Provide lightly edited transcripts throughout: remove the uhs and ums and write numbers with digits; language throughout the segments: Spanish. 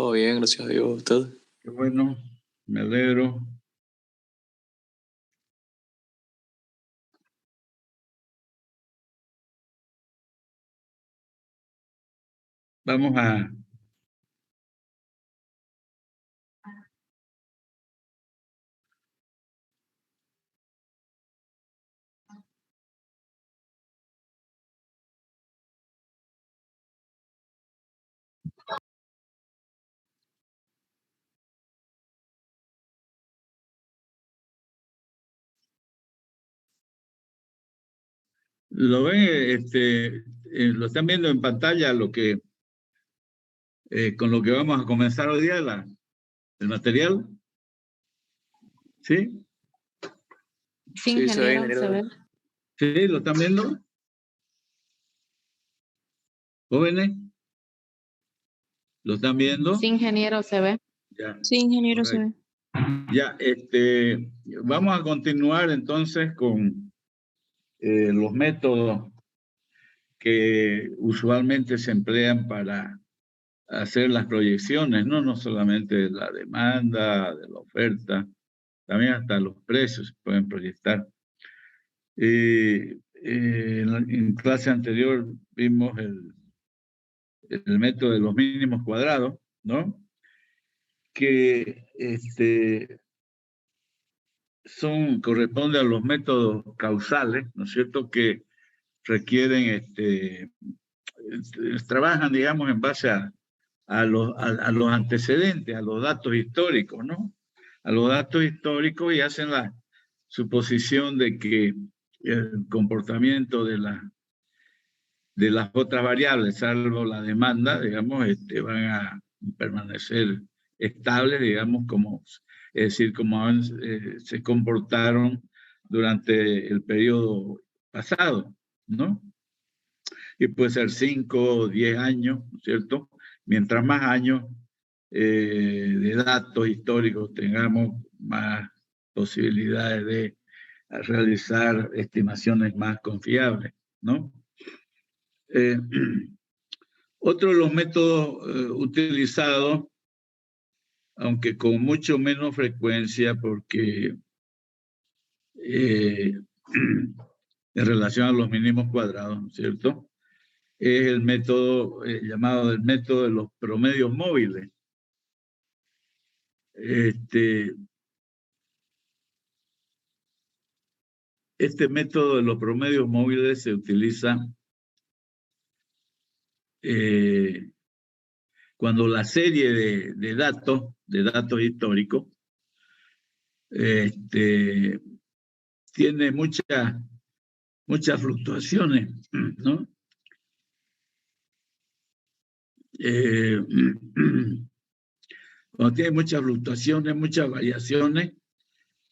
Todo bien, gracias a Dios. ¿Usted? Qué bueno, me alegro. Vamos a lo ven, lo están viendo en pantalla con lo que vamos a comenzar hoy día, el material. ¿Sí? Sí, Sí, se ve, ingeniero, se ve. ¿Sí? ¿Lo están viendo? ¿Jóvenes? ¿Lo están viendo? Sí, ingeniero, se ve. Ya. Sí, ingeniero, se Correcto. ve. Ya, vamos a continuar entonces con los métodos que usualmente se emplean para hacer las proyecciones, no solamente de la demanda, de la oferta, también hasta los precios se pueden proyectar. En clase anterior vimos el método de los mínimos cuadrados, ¿no? Que corresponde a los métodos causales, ¿no es cierto? Que requieren, trabajan, digamos, en base a los antecedentes, a los datos históricos, ¿no? A los datos históricos y hacen la suposición de que el comportamiento de las otras variables, salvo la demanda, digamos, van a permanecer estables, digamos, es decir, como se comportaron durante el periodo pasado, ¿no? Y puede ser 5 o 10 años, ¿no es cierto? Mientras más años de datos históricos tengamos, más posibilidades de realizar estimaciones más confiables, ¿no? Otro de los métodos utilizados, aunque con mucho menos frecuencia, porque en relación a los mínimos cuadrados, ¿no es cierto? Es el método llamado el método de los promedios móviles. Este método de los promedios móviles se utiliza cuando la serie de datos históricos, tiene muchas fluctuaciones, ¿no? Cuando tiene muchas fluctuaciones, muchas variaciones,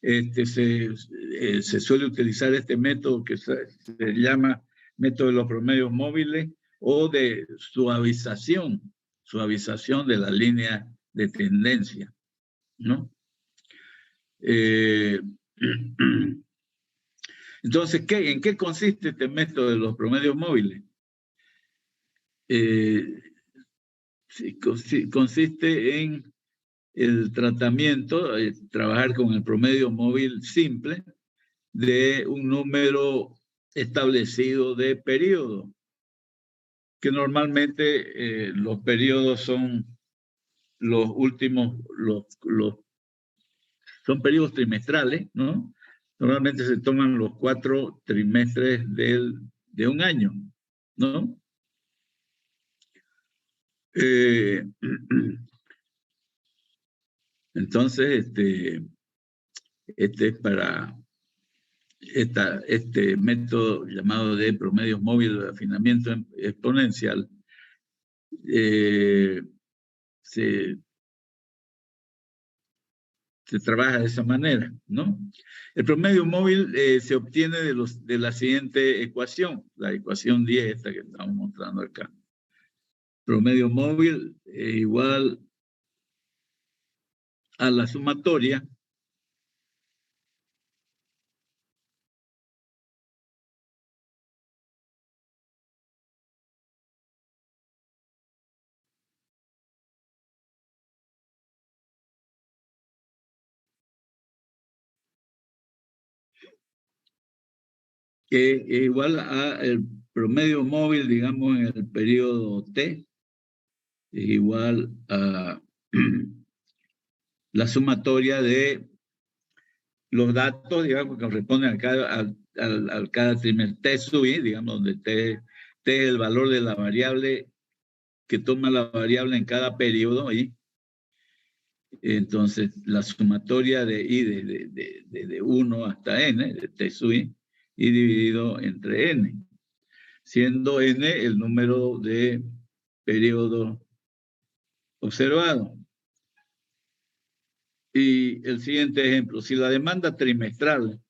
se suele utilizar este método que se llama método de los promedios móviles o de suavización de la línea de tendencia, ¿no? Entonces, ¿en qué consiste este método de los promedios móviles? Consiste en el tratamiento, trabajar con el promedio móvil simple de un número establecido de periodos, que normalmente los periodos son los últimos, son periodos trimestrales, ¿no? Normalmente se toman los 4 trimestres de un año, ¿no? Entonces, es para este método llamado de promedios móviles de afinamiento exponencial. Se trabaja de esa manera, ¿no? El promedio móvil se obtiene de la siguiente ecuación, la ecuación 10, esta que estamos mostrando acá. Promedio móvil igual a la sumatoria que es igual a el promedio móvil, digamos, en el periodo T, es igual a la sumatoria de los datos, digamos, que corresponden al cada trimestre. T sub I, digamos, donde T es el valor de la variable que toma la variable en cada periodo, y entonces la sumatoria de I de 1 hasta N, de T sub I, y dividido entre N, siendo N el número de periodos observados. Y el siguiente ejemplo, si la demanda trimestral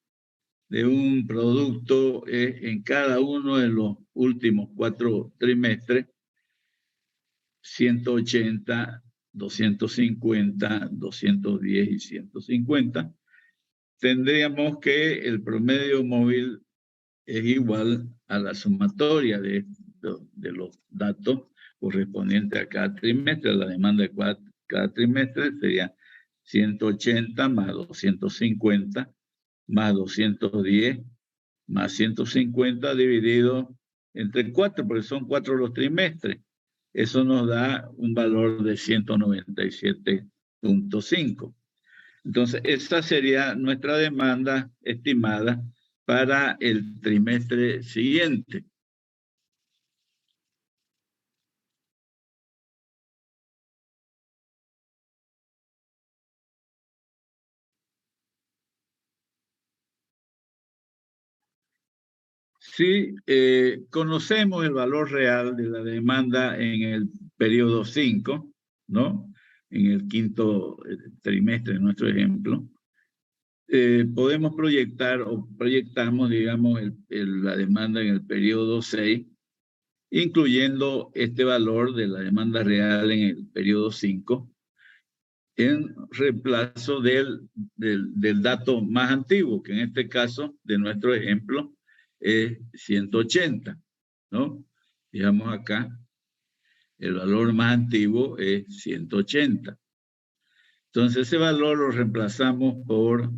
de un producto es en cada uno de los últimos 4 trimestres, 180, 250, 210 y 150, tendríamos que el promedio móvil es igual a la sumatoria de los datos correspondientes a cada trimestre. La demanda de cada trimestre sería 180 más 250 más 210 más 150 dividido entre 4, porque son 4 los trimestres. Eso nos da un valor de 197.5. Entonces, esa sería nuestra demanda estimada para el trimestre siguiente. Si conocemos el valor real de la demanda en el periodo 5, ¿no? En el quinto trimestre de nuestro ejemplo, podemos proyectar o proyectamos, digamos, la demanda en el periodo 6, incluyendo este valor de la demanda real en el periodo 5, en reemplazo del dato más antiguo, que en este caso, de nuestro ejemplo, es 180, ¿no? Digamos acá, el valor más antiguo es 180. Entonces, ese valor lo reemplazamos por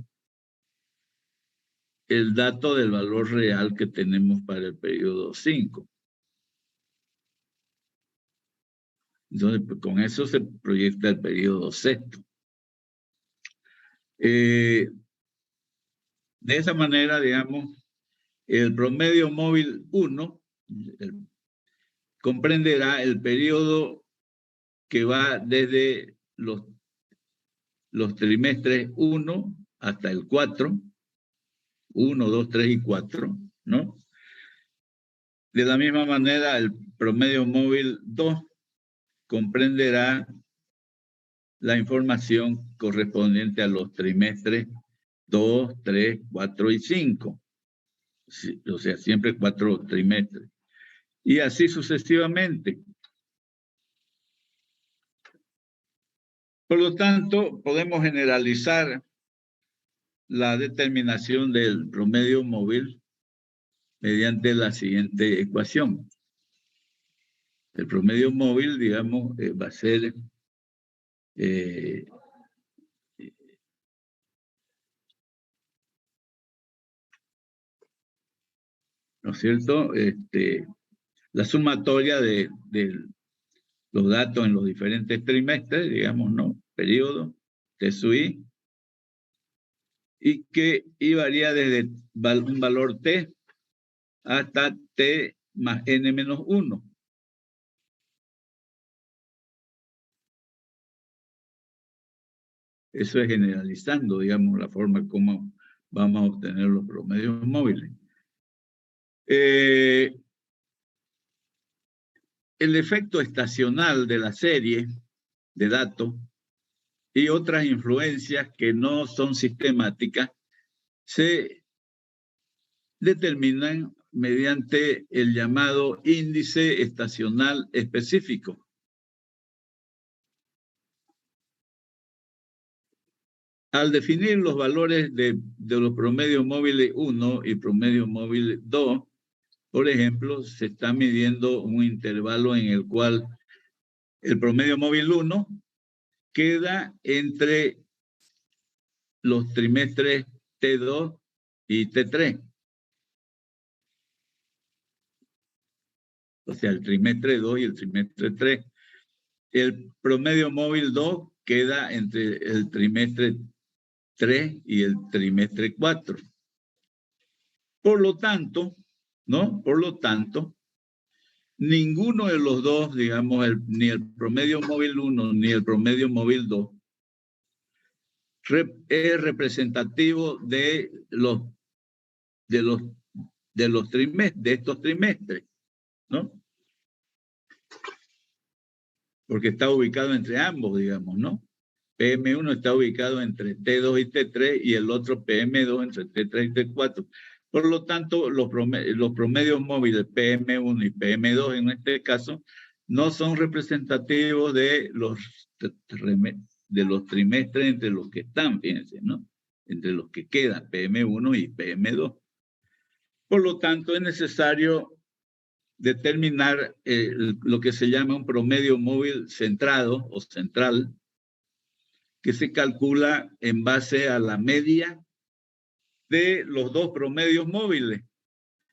el dato del valor real que tenemos para el periodo 5. Entonces, pues, con eso se proyecta el periodo sexto. De esa manera, digamos, el promedio móvil 1 comprenderá el periodo que va desde los trimestres 1 hasta el 4, 1, 2, 3 y 4, ¿no? De la misma manera, el promedio móvil 2 comprenderá la información correspondiente a los trimestres 2, 3, 4 y 5. O sea, siempre 4 trimestres. Y así sucesivamente. Por lo tanto, podemos generalizar la determinación del promedio móvil mediante la siguiente ecuación. El promedio móvil, digamos, va a ser ¿no es cierto? La sumatoria de los datos en los diferentes trimestres, digamos, ¿no? Periodo, T sub I, y que varía desde un valor T hasta T más N menos 1. Eso es generalizando, digamos, la forma como vamos a obtener los promedios móviles. El efecto estacional de la serie de datos y otras influencias que no son sistemáticas se determinan mediante el llamado índice estacional específico. Al definir los valores de los promedios móviles 1 y promedio móvil 2, por ejemplo, se está midiendo un intervalo en el cual el promedio móvil 1 queda entre los trimestres T2 y T3. o sea, el trimestre 2 y el trimestre 3. El promedio móvil 2 queda entre el trimestre 3 y el trimestre 4. Por lo tanto, ¿no? Por lo tanto, ninguno de los dos, digamos, ni el promedio móvil 1 ni el promedio móvil 2 es representativo de estos trimestres, ¿no? Porque está ubicado entre ambos, digamos, ¿no? PM1 está ubicado entre T2 y T3 y el otro PM2 entre T3 y T4. Por lo tanto, los promedios móviles PM1 y PM2 en este caso no son representativos de los trimestres entre los que están, fíjense, ¿no? Entre los que quedan PM1 y PM2. Por lo tanto, es necesario determinar lo que se llama un promedio móvil centrado o central, que se calcula en base a la media de los dos promedios móviles.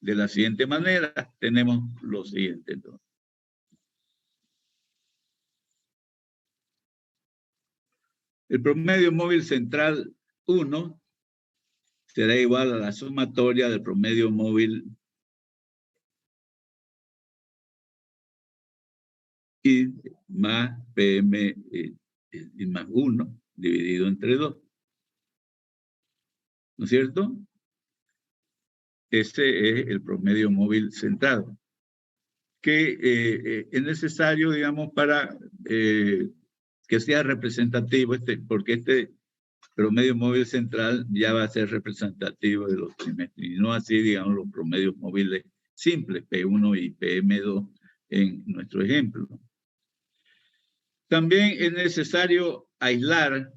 De la siguiente manera, tenemos lo siguiente. Entonces. El promedio móvil central 1 será igual a la sumatoria del promedio móvil I más PM y más 1 dividido entre 2. ¿No es cierto? Ese es el promedio móvil centrado, que es necesario, digamos, para que sea representativo, porque este promedio móvil central ya va a ser representativo de los trimestres, y no así, digamos, los promedios móviles simples, P1 y PM2 en nuestro ejemplo. También es necesario aislar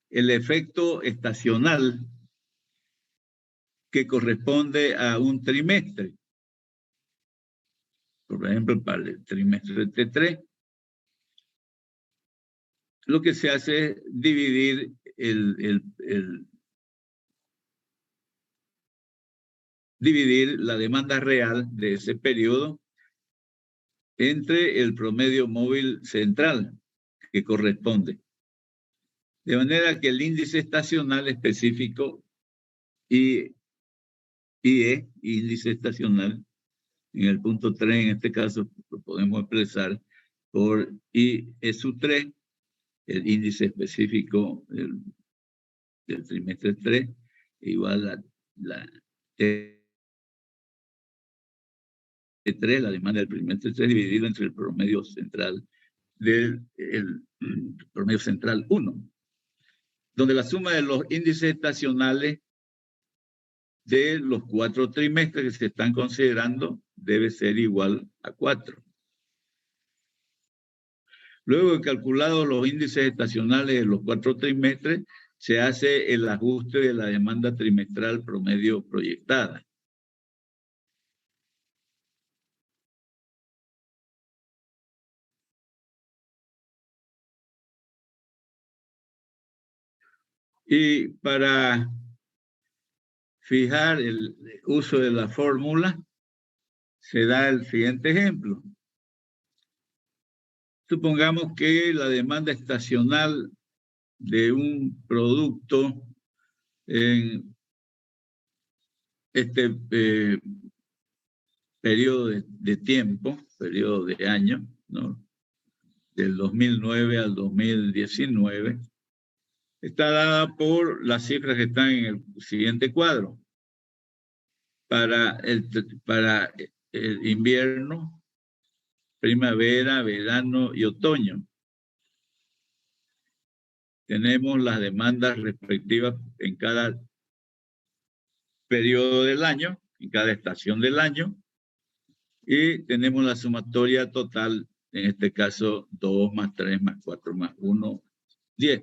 el efecto estacional que corresponde a un trimestre. Por ejemplo, para el trimestre T3, lo que se hace es dividir dividir la demanda real de ese periodo entre el promedio móvil central que corresponde. De manera que el índice estacional específico IE, índice estacional, en el punto 3, en este caso, lo podemos expresar por I es sub 3, el índice específico del trimestre 3, igual a la T3, la demanda del trimestre 3, dividido entre el promedio central promedio central 1, donde la suma de los índices estacionales de los 4 trimestres que se están considerando debe ser igual a 4. Luego de calculados los índices estacionales de los 4 trimestres, se hace el ajuste de la demanda trimestral promedio proyectada. Y para fijar el uso de la fórmula, se da el siguiente ejemplo. Supongamos que la demanda estacional de un producto en este periodo de tiempo, periodo de año, ¿no? Del 2009 al 2019, está dada por las cifras que están en el siguiente cuadro. Para el invierno, primavera, verano y otoño. Tenemos las demandas respectivas en cada periodo del año, en cada estación del año, y tenemos la sumatoria total, en este caso 2 más 3 más 4 más 1, 10.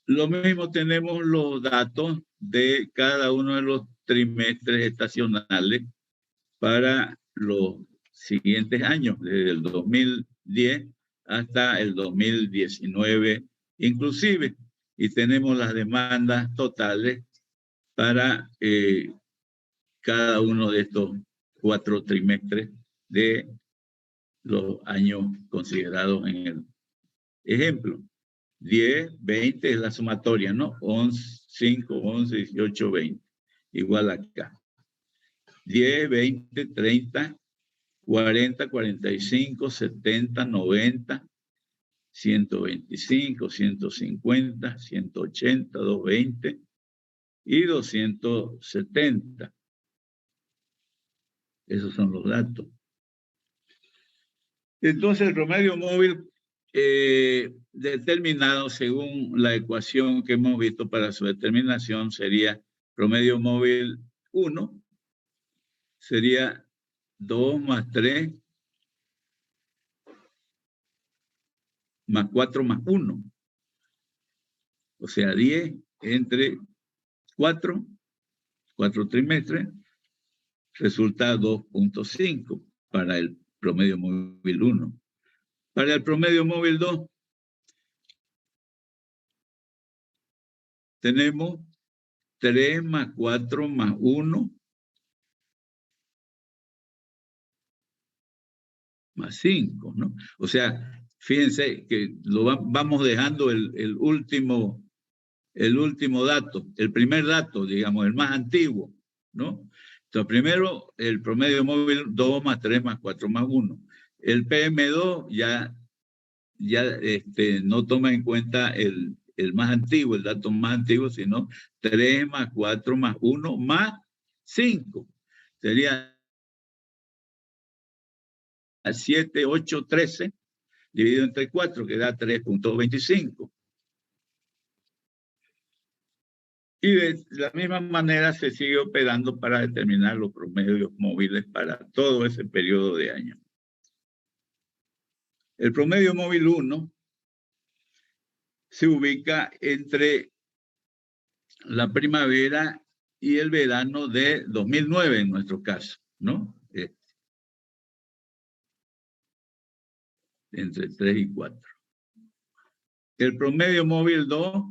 Lo mismo tenemos los datos de cada uno de los trimestres estacionales para los siguientes años, desde el 2010 hasta el 2019 inclusive, y tenemos las demandas totales para cada uno de estos 4 trimestres de los años considerados en el ejemplo. 10, 20 es la sumatoria, ¿no? 11, 5, 11, 18, 20. Igual acá. 10, 20, 30, 40, 45, 70, 90, 125, 150, 180, 220 y 270. Esos son los datos. Entonces, el promedio móvil determinado según la ecuación que hemos visto para su determinación sería promedio móvil 1, sería 2 más 3 más 4 más 1. O sea, 10 entre 4 trimestres, resulta 2.5 para el promedio móvil 1. Para el promedio móvil 2, tenemos 3 más 4 más 1 más 5, ¿no? O sea, fíjense que vamos dejando el último dato, el primer dato, digamos, el más antiguo, ¿no? Entonces, primero, el promedio móvil 2 más 3 más 4 más 1. El PM2 ya no toma en cuenta el más antiguo, el dato más antiguo, sino 3 más 4 más 1 más 5. Sería 7, 8, 13, dividido entre 4, que da 3.25. Y de la misma manera se sigue operando para determinar los promedios móviles para todo ese periodo de año. El promedio móvil 1 se ubica entre la primavera y el verano de 2009 en nuestro caso, ¿no? Entre 3 y 4. El promedio móvil 2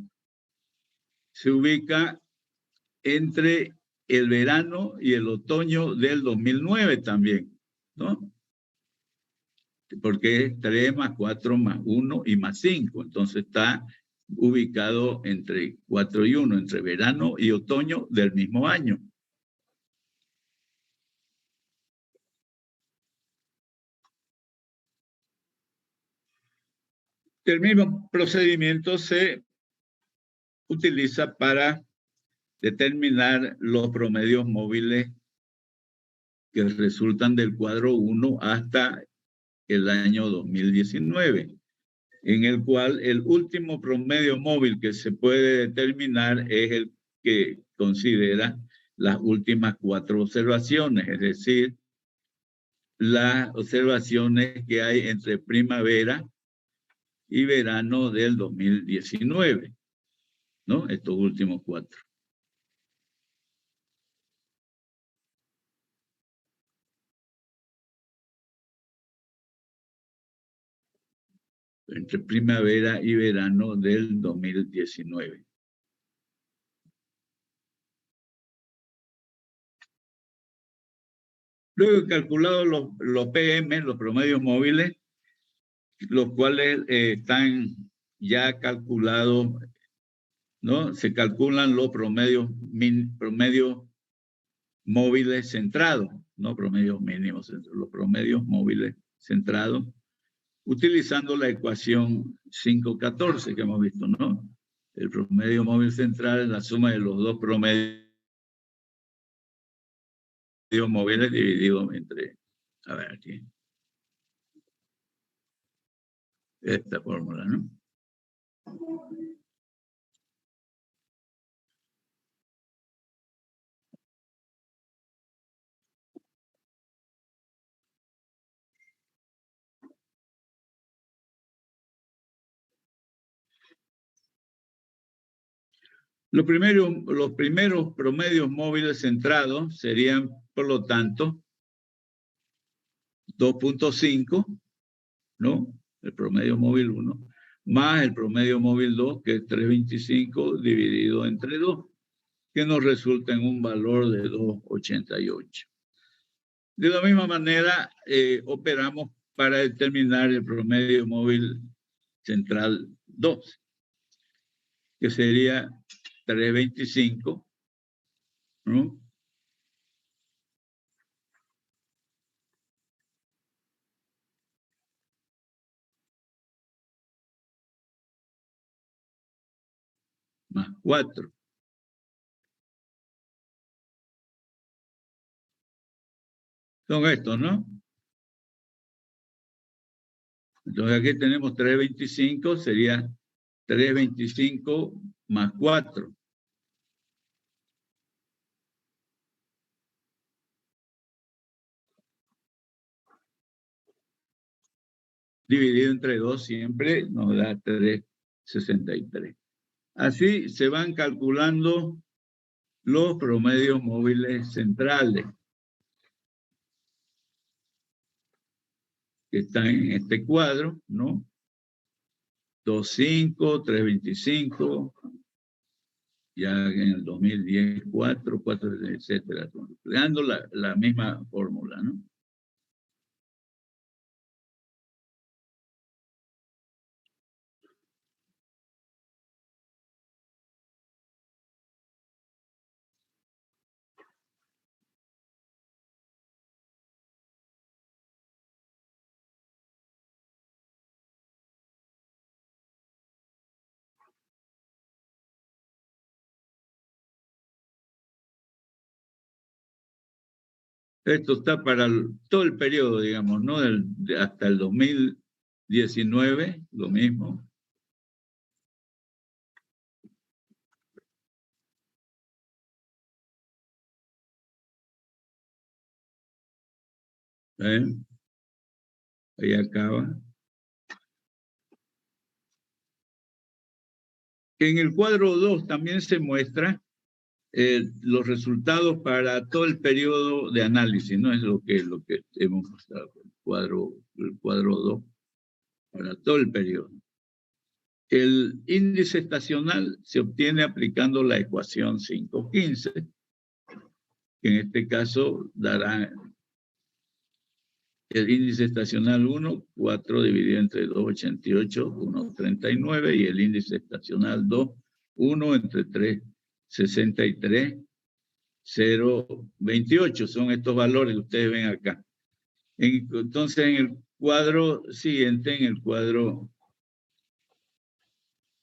se ubica entre el verano y el otoño del 2009 también, ¿no? Porque es 3 más 4 más 1 y más 5. Entonces está ubicado entre 4 y 1, entre verano y otoño del mismo año. El mismo procedimiento se utiliza para determinar los promedios móviles que resultan del cuadro 1 hasta el año 2019, en el cual el último promedio móvil que se puede determinar es el que considera las últimas 4 observaciones, es decir, las observaciones que hay entre primavera y verano del 2019, ¿no? Estos últimos 4. Entre primavera y verano del 2019. Luego he calculado los PM, los promedios móviles, los cuales están ya calculados, ¿no? Se calculan los promedios móviles centrados, no promedios mínimos, los promedios móviles centrados, utilizando la ecuación 514 que hemos visto, ¿no? El promedio móvil central es la suma de los dos promedios móviles divididos entre, a ver aquí, esta fórmula, ¿no? Los primeros promedios móviles centrados serían, por lo tanto, 2.5, ¿no? El promedio móvil 1, más el promedio móvil 2, que es 3.25 dividido entre 2, que nos resulta en un valor de 2.88. De la misma manera, operamos para determinar el promedio móvil central 2, que sería 325, ¿no? Más 4. Son estos, ¿no? Entonces aquí tenemos 325, sería 325 más 4. Dividido entre 2 siempre nos da 363. Así se van calculando los promedios móviles centrales que están en este cuadro, ¿no? 2.5, 3.25, ya en el 2010, 4, etcétera, creando la misma fórmula, ¿no? Esto está para todo el periodo, digamos, ¿no? Hasta el 2019, lo mismo. Ahí acaba. En el cuadro 2 también se muestra los resultados para todo el periodo de análisis, ¿no? Es lo que hemos mostrado, el cuadro 2, para todo el periodo. El índice estacional se obtiene aplicando la ecuación 515, que en este caso dará el índice estacional 1, 4 dividido entre 2,88, 1,39, y el índice estacional 2, 1 entre 3,63, 0,28. Son estos valores que ustedes ven acá. Entonces, en el cuadro siguiente, en el cuadro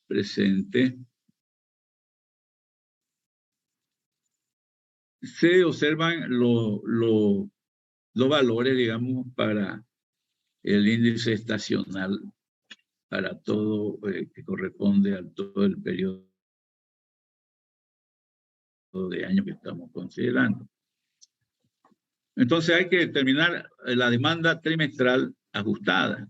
presente, se observan los valores, digamos, para el índice estacional, para todo, que corresponde a todo el periodo de año que estamos considerando. Entonces hay que determinar la demanda trimestral ajustada.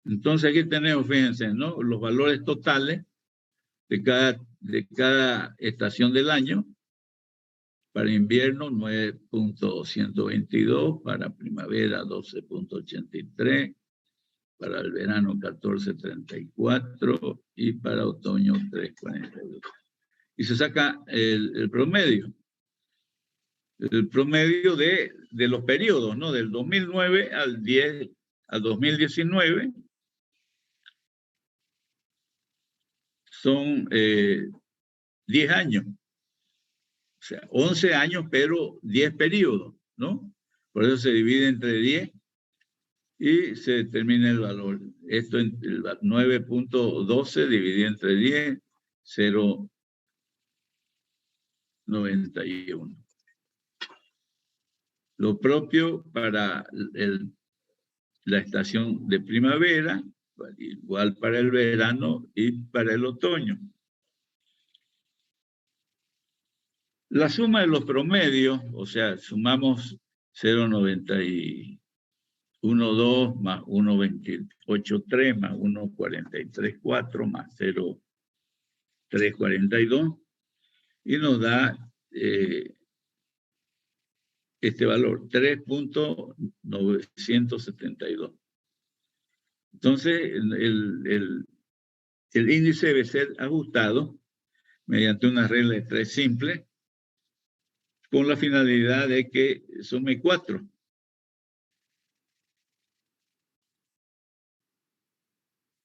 Entonces aquí tenemos, fíjense, ¿no? Los valores totales de cada estación del año. Para invierno 9.222, para primavera 12.83, para el verano 14.34 y para otoño 3.42. Y se saca el promedio. El promedio de los periodos, ¿no? Del 2009 al 2019 son 10 años. O sea, 11 años, pero 10 periodos, ¿no? Por eso se divide entre 10 y se determina el valor. Esto en 9.12 dividido entre 10, 0.91. Lo propio para la estación de primavera, igual para el verano y para el otoño. La suma de los promedios, o sea, sumamos 0.912 más 1.283 más 1.434 más 0.342 y nos da este valor, 3.972. Entonces, el índice debe ser ajustado mediante una regla de 3 simple, con la finalidad de que sume 4.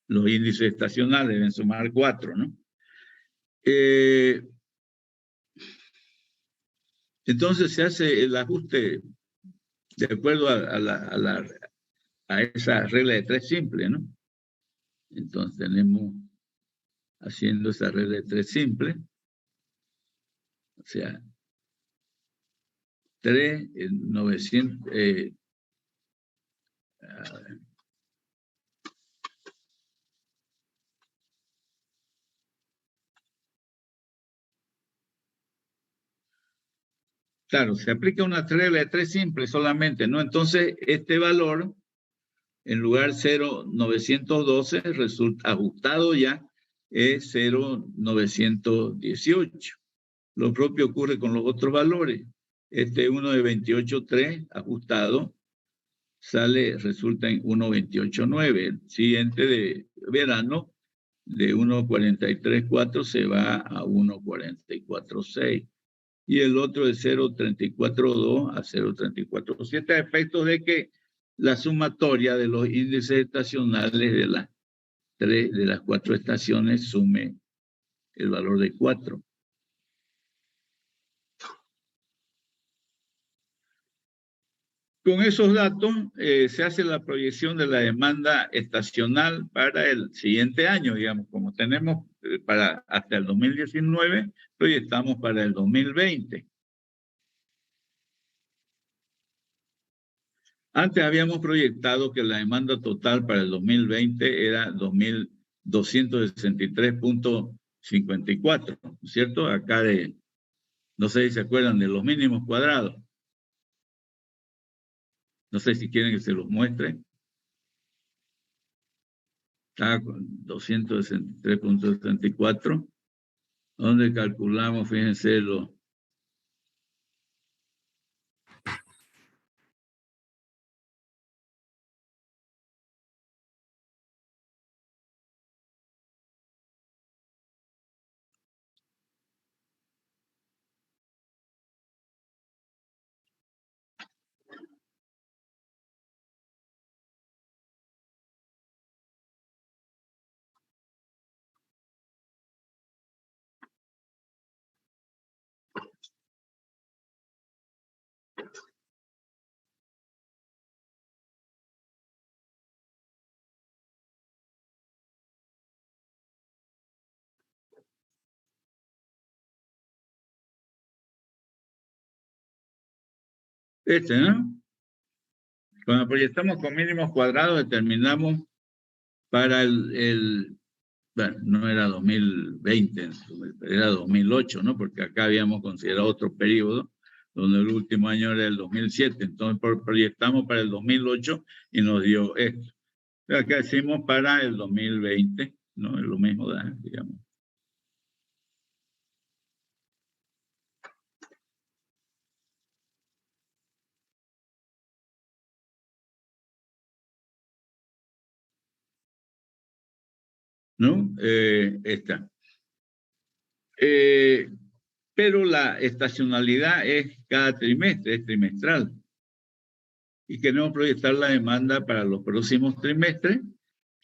Los índices estacionales deben sumar 4, ¿no? Entonces se hace el ajuste de acuerdo a esa regla de 3 simple, ¿no? Entonces tenemos haciendo esa regla de 3 simple, o sea, 3, 900, claro, se aplica una regla de 3 simple solamente, ¿no? Entonces, este valor, en lugar 0,912, resulta ajustado ya, es 0,918. Lo propio ocurre con los otros valores. Este 1 de 28,3 ajustado resulta en 1,289. El siguiente de verano, de 1,434 se va a 1,446. Y el otro de 0,342 a 0,347, a efectos de que la sumatoria de los índices estacionales de las 4 estaciones sume el valor de 4. Con esos datos se hace la proyección de la demanda estacional para el siguiente año, digamos, como tenemos hasta el 2019, proyectamos para el 2020. Antes habíamos proyectado que la demanda total para el 2020 era 2.263.54, ¿no es cierto? Acá no sé si se acuerdan de los mínimos cuadrados. No sé si quieren que se los muestre. Está con 263.74, donde calculamos, fíjense, ¿no? Cuando proyectamos con mínimos cuadrados, determinamos para bueno, no era 2020, era 2008, ¿no? Porque acá habíamos considerado otro periodo, donde el último año era el 2007. Entonces proyectamos para el 2008 y nos dio esto. Acá hicimos para el 2020, ¿no? Es lo mismo, digamos. ¿No? Esta. Pero la estacionalidad es cada trimestre, es trimestral. Y queremos proyectar la demanda para los próximos trimestres.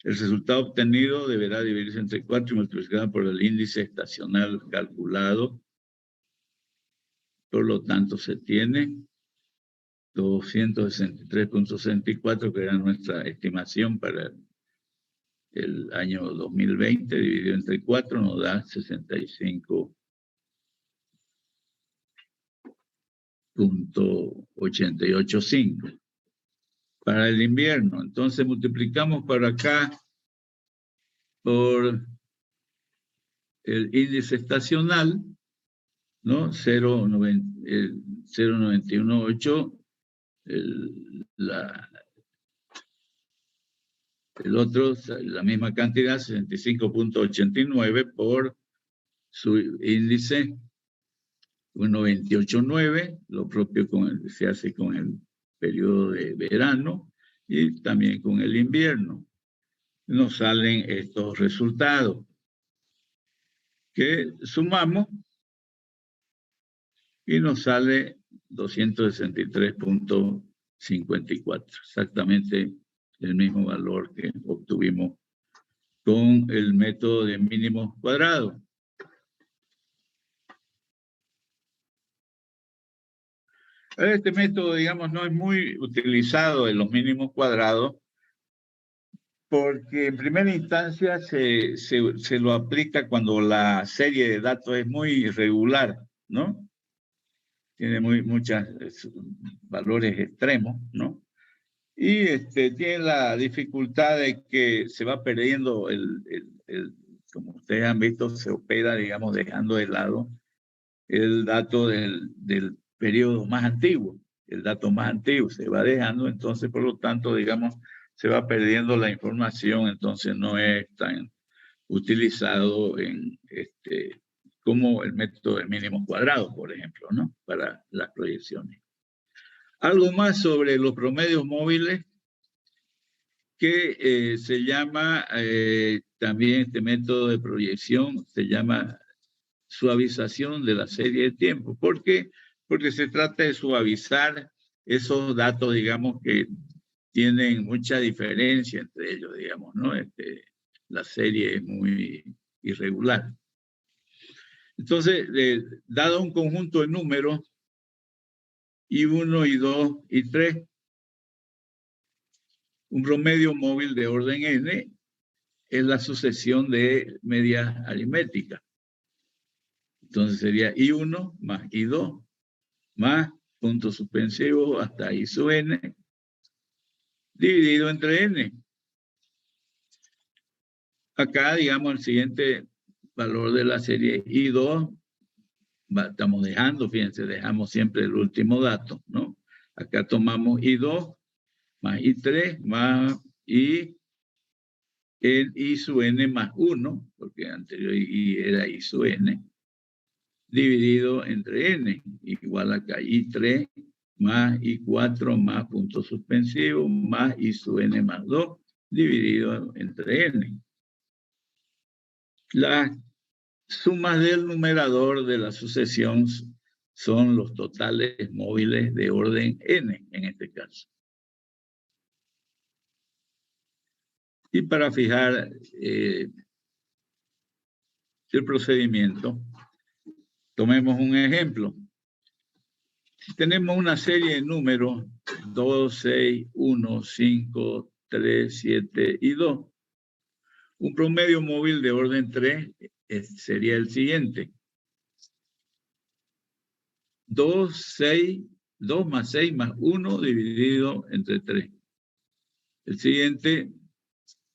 El resultado obtenido deberá dividirse entre 4 y multiplicado por el índice estacional calculado. Por lo tanto, se tiene 263.64, que era nuestra estimación para el año 2020, dividido entre 4, nos da 65.885. Para el invierno, entonces multiplicamos por acá por el índice estacional, ¿no? 0,918, el otro, la misma cantidad, 65.89 por su índice 1,289, lo propio se hace con el periodo de verano y también con el invierno. Nos salen estos resultados. que sumamos y nos sale 263.54, exactamente el mismo valor que obtuvimos con el método de mínimos cuadrados. Este método, digamos, no es muy utilizado en los mínimos cuadrados porque en primera instancia se lo aplica cuando la serie de datos es muy irregular, ¿no? Tiene muchos valores extremos, ¿no? Y tiene la dificultad de que se va perdiendo como ustedes han visto, se opera, digamos, dejando de lado el dato del periodo más antiguo. El dato más antiguo se va dejando, entonces, por lo tanto, digamos, se va perdiendo la información, entonces no es tan utilizado como el método de mínimos cuadrados, por ejemplo, ¿no? Para las proyecciones. Algo más sobre los promedios móviles que se llama, también este método de proyección se llama suavización de la serie de tiempo. ¿Por qué? Porque se trata de suavizar esos datos, digamos, que tienen mucha diferencia entre ellos, digamos, ¿no? La serie es muy irregular. Entonces, dado un conjunto de números, I1, I2, I3, un promedio móvil de orden n es la sucesión de medias aritméticas. Entonces sería I1 más I2 más punto suspensivo hasta I sub n dividido entre n. Acá, digamos, el siguiente valor de la serie I2, estamos dejando, fíjense, dejamos siempre el último dato, ¿no? Acá tomamos I2 más I3 más I sub n más 1, porque anterior I era I sub n, dividido entre n, igual acá I3 más I4 más punto suspensivo más I sub n más 2, dividido entre n. Las sumas del numerador de la sucesión son los totales móviles de orden n, en este caso. Y para fijar el procedimiento, tomemos un ejemplo. Si tenemos una serie de números 2, 6, 1, 5, 3, 7 y 2, un promedio móvil de orden 3 sería el siguiente. 2 más 6 más 1 dividido entre 3. El siguiente,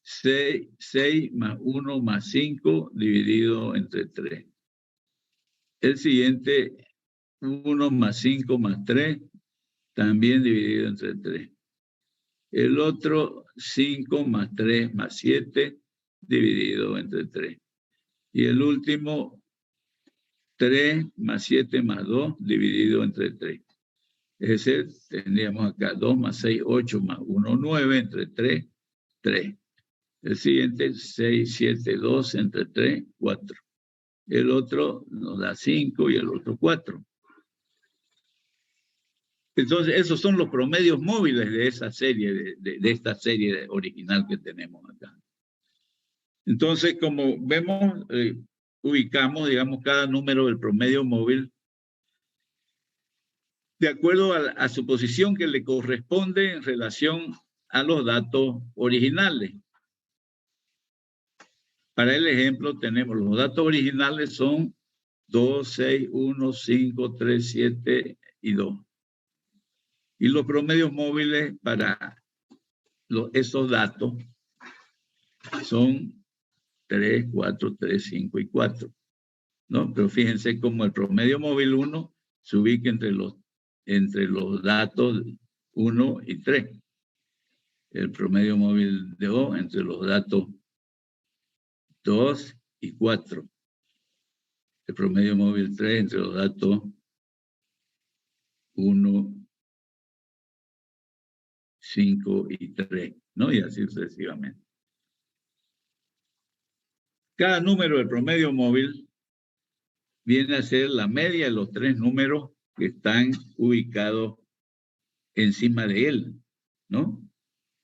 6 más 1 más 5 dividido entre 3. El siguiente, 1 más 5 más 3, también dividido entre 3. El otro, 5 más 3 más 7, dividido entre 3. Y el último, 3 más 7 más 2, dividido entre 3. Es decir, tendríamos acá 2 más 6, 8 más 1, 9, entre 3, 3. El siguiente, 6, 7, 2, entre 3, 4. El otro nos da 5 y el otro 4. Entonces, esos son los promedios móviles de esa serie, de esta serie original que tenemos acá. Entonces, como vemos, ubicamos, digamos, cada número del promedio móvil de acuerdo a su posición que le corresponde en relación a los datos originales. Para el ejemplo, tenemos los datos originales son 2, 6, 1, 5, 3, 7 y 2. Y los promedios móviles para esos datos son 3, 4, 3, 5 y 4. ¿No? Pero fíjense cómo el promedio móvil 1 se ubica entre los datos 1 y 3. El promedio móvil 2 entre los datos 2 y 4. El promedio móvil 3 entre los datos 1, 5 y 3, ¿no? Y así sucesivamente. Cada número del promedio móvil viene a ser la media de los tres números que están ubicados encima de él, ¿no?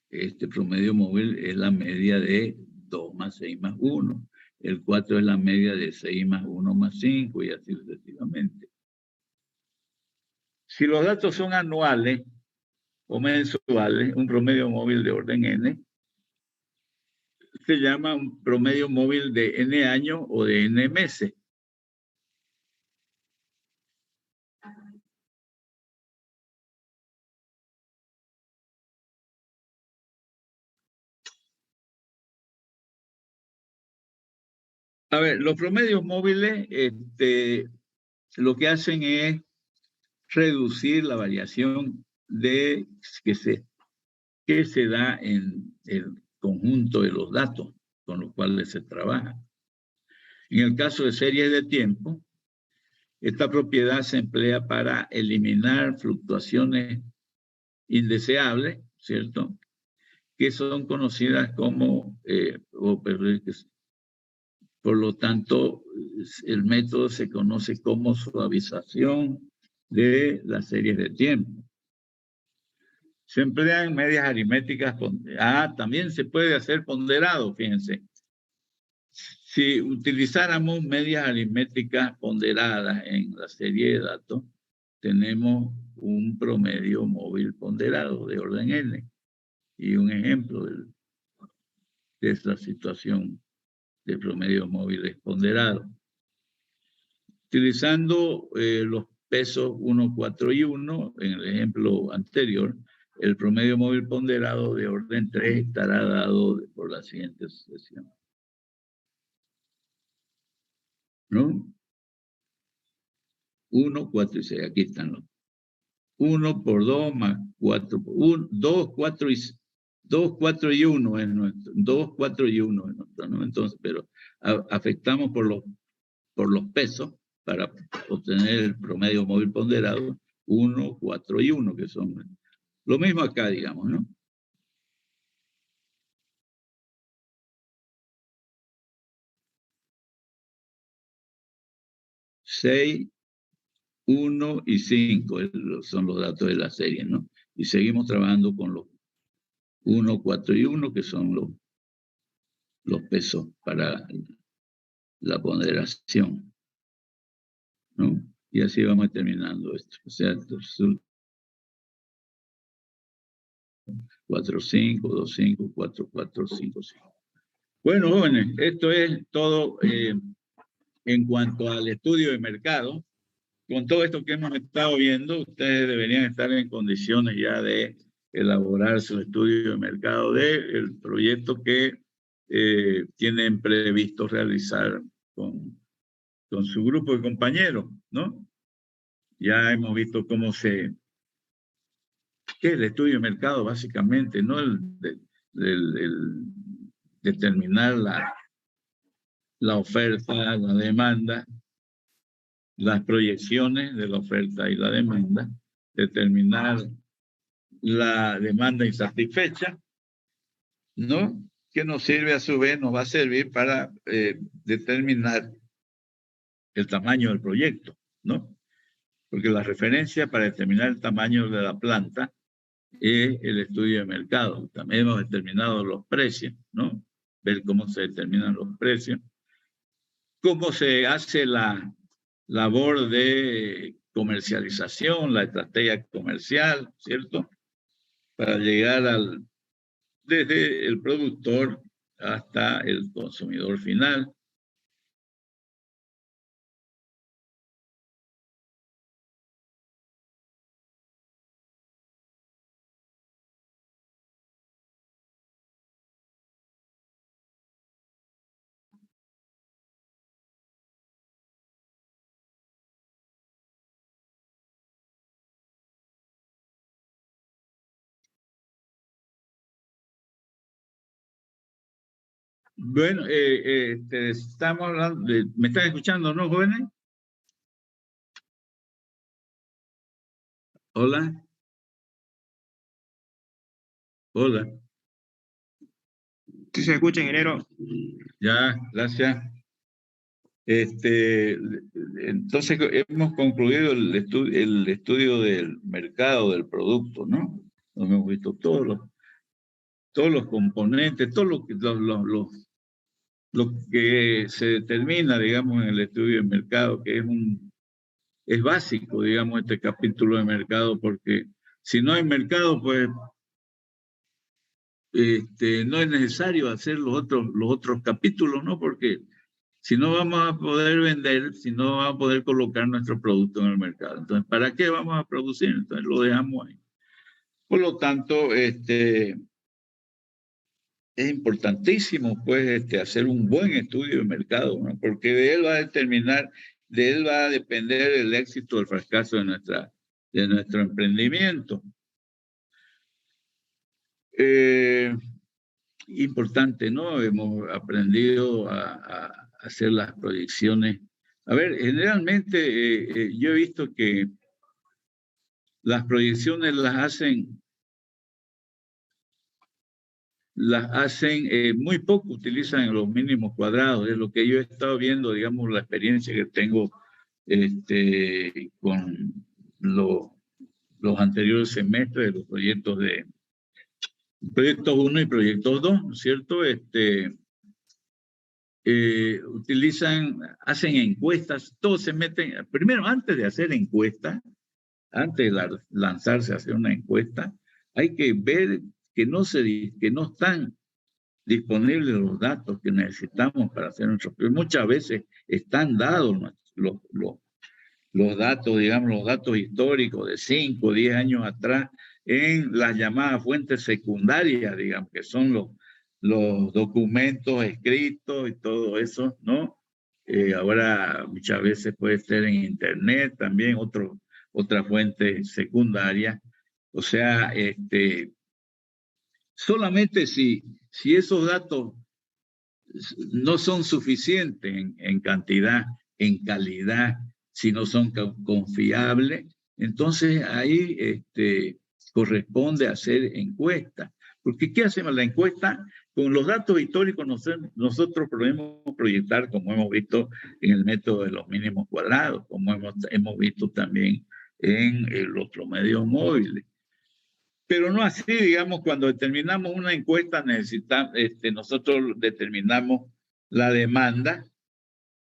Este promedio móvil es la media de 2 más 6 más 1. El 4 es la media de 6 más 1 más 5 y así sucesivamente. Si los datos son anuales o mensuales, un promedio móvil de orden n se llama un promedio móvil de n años o de n meses. A ver, los promedios móviles lo que hacen es reducir la variación que se da en el conjunto de los datos con los cuales se trabaja. En el caso de series de tiempo, esta propiedad se emplea para eliminar fluctuaciones indeseables, ¿cierto? Que son conocidas como, por lo tanto, el método se conoce como suavización de las series de tiempo. Se emplean medias aritméticas. También se puede hacer ponderado, fíjense. Si utilizáramos medias aritméticas ponderadas en la serie de datos, tenemos un promedio móvil ponderado de orden n. Y un ejemplo de esta situación de promedios móviles ponderados. Utilizando los pesos 1, 4 y 1, en el ejemplo anterior, el promedio móvil ponderado de orden 3 estará dado por la siguiente sucesión. ¿No? 1, 4 y 6. Aquí están los 1 por 2 más 4 por 1, 2, 4 y 2, 4 y 1 es nuestro. 2, 4 y 1 es nuestro, ¿no? Entonces, pero afectamos por los pesos para obtener el promedio móvil ponderado 1, 4 y 1, que son lo mismo acá, digamos, ¿no? Seis, 1 y 5 son los datos de la serie, ¿no? Y seguimos trabajando con los 1, 4 y 1, que son los pesos para la ponderación, ¿no? Y así vamos terminando esto. O sea, 4, 5, 2, 5, 4, 4, 5, 5. Bueno, jóvenes, esto es todo en cuanto al estudio de mercado. Con todo esto que hemos estado viendo, ustedes deberían estar en condiciones ya de elaborar su estudio de mercado del proyecto que tienen previsto realizar con su grupo de compañeros, ¿no? Ya hemos visto qué es el estudio de mercado, básicamente, ¿no? El determinar la oferta, la demanda, las proyecciones de la oferta y la demanda, determinar la demanda insatisfecha, ¿no? Que nos sirve a su vez, nos va a servir para determinar el tamaño del proyecto, ¿no? Porque la referencia para determinar el tamaño de la planta es el estudio de mercado. También hemos determinado los precios, ¿no? Ver cómo se determinan los precios. Cómo se hace la labor de comercialización, la estrategia comercial, ¿cierto? Para llegar desde el productor hasta el consumidor final. Bueno, estamos hablando ¿me están escuchando, no, jóvenes? Hola. Hola. Sí se escucha, ingeniero. Ya, gracias. Entonces hemos concluido el estudio del mercado del producto, ¿no? Hemos visto todos los componentes, todo lo que se determina, digamos, en el estudio del mercado, que es básico, digamos, este capítulo de mercado, porque si no hay mercado, pues no es necesario hacer los otros capítulos, ¿no? Porque si no vamos a poder vender, si no vamos a poder colocar nuestro producto en el mercado. Entonces, ¿para qué vamos a producir? Entonces, lo dejamos ahí. Por lo tanto, es importantísimo, pues, hacer un buen estudio de mercado, ¿no? Porque de él va a depender el éxito o el fracaso de nuestro emprendimiento. Importante, ¿no? Hemos aprendido a hacer las proyecciones. A ver, generalmente yo he visto que las proyecciones las hacen muy poco, utilizan los mínimos cuadrados. Es lo que yo he estado viendo, digamos, la experiencia que tengo con los anteriores semestres de los proyectos proyectos 1 y proyectos 2, ¿no es cierto? Hacen encuestas, todos se meten, primero antes de hacer encuestas, antes de lanzarse a hacer una encuesta, hay que ver que no están disponibles los datos que necesitamos para hacer nuestros. Muchas veces están dados los datos, digamos, los datos históricos de 5 o 10 años atrás en las llamadas fuentes secundarias, digamos, que son los documentos escritos y todo eso, ¿no? Ahora muchas veces puede ser en internet también, otra fuente secundaria. O sea, solamente si esos datos no son suficientes en cantidad, en calidad, si no son confiables, entonces ahí corresponde hacer encuestas. Porque ¿qué hacemos? La encuesta, con los datos históricos nosotros podemos proyectar, como hemos visto en el método de los mínimos cuadrados, como hemos visto también en los promedios móviles. Pero no así, digamos, cuando determinamos una encuesta, nosotros determinamos la demanda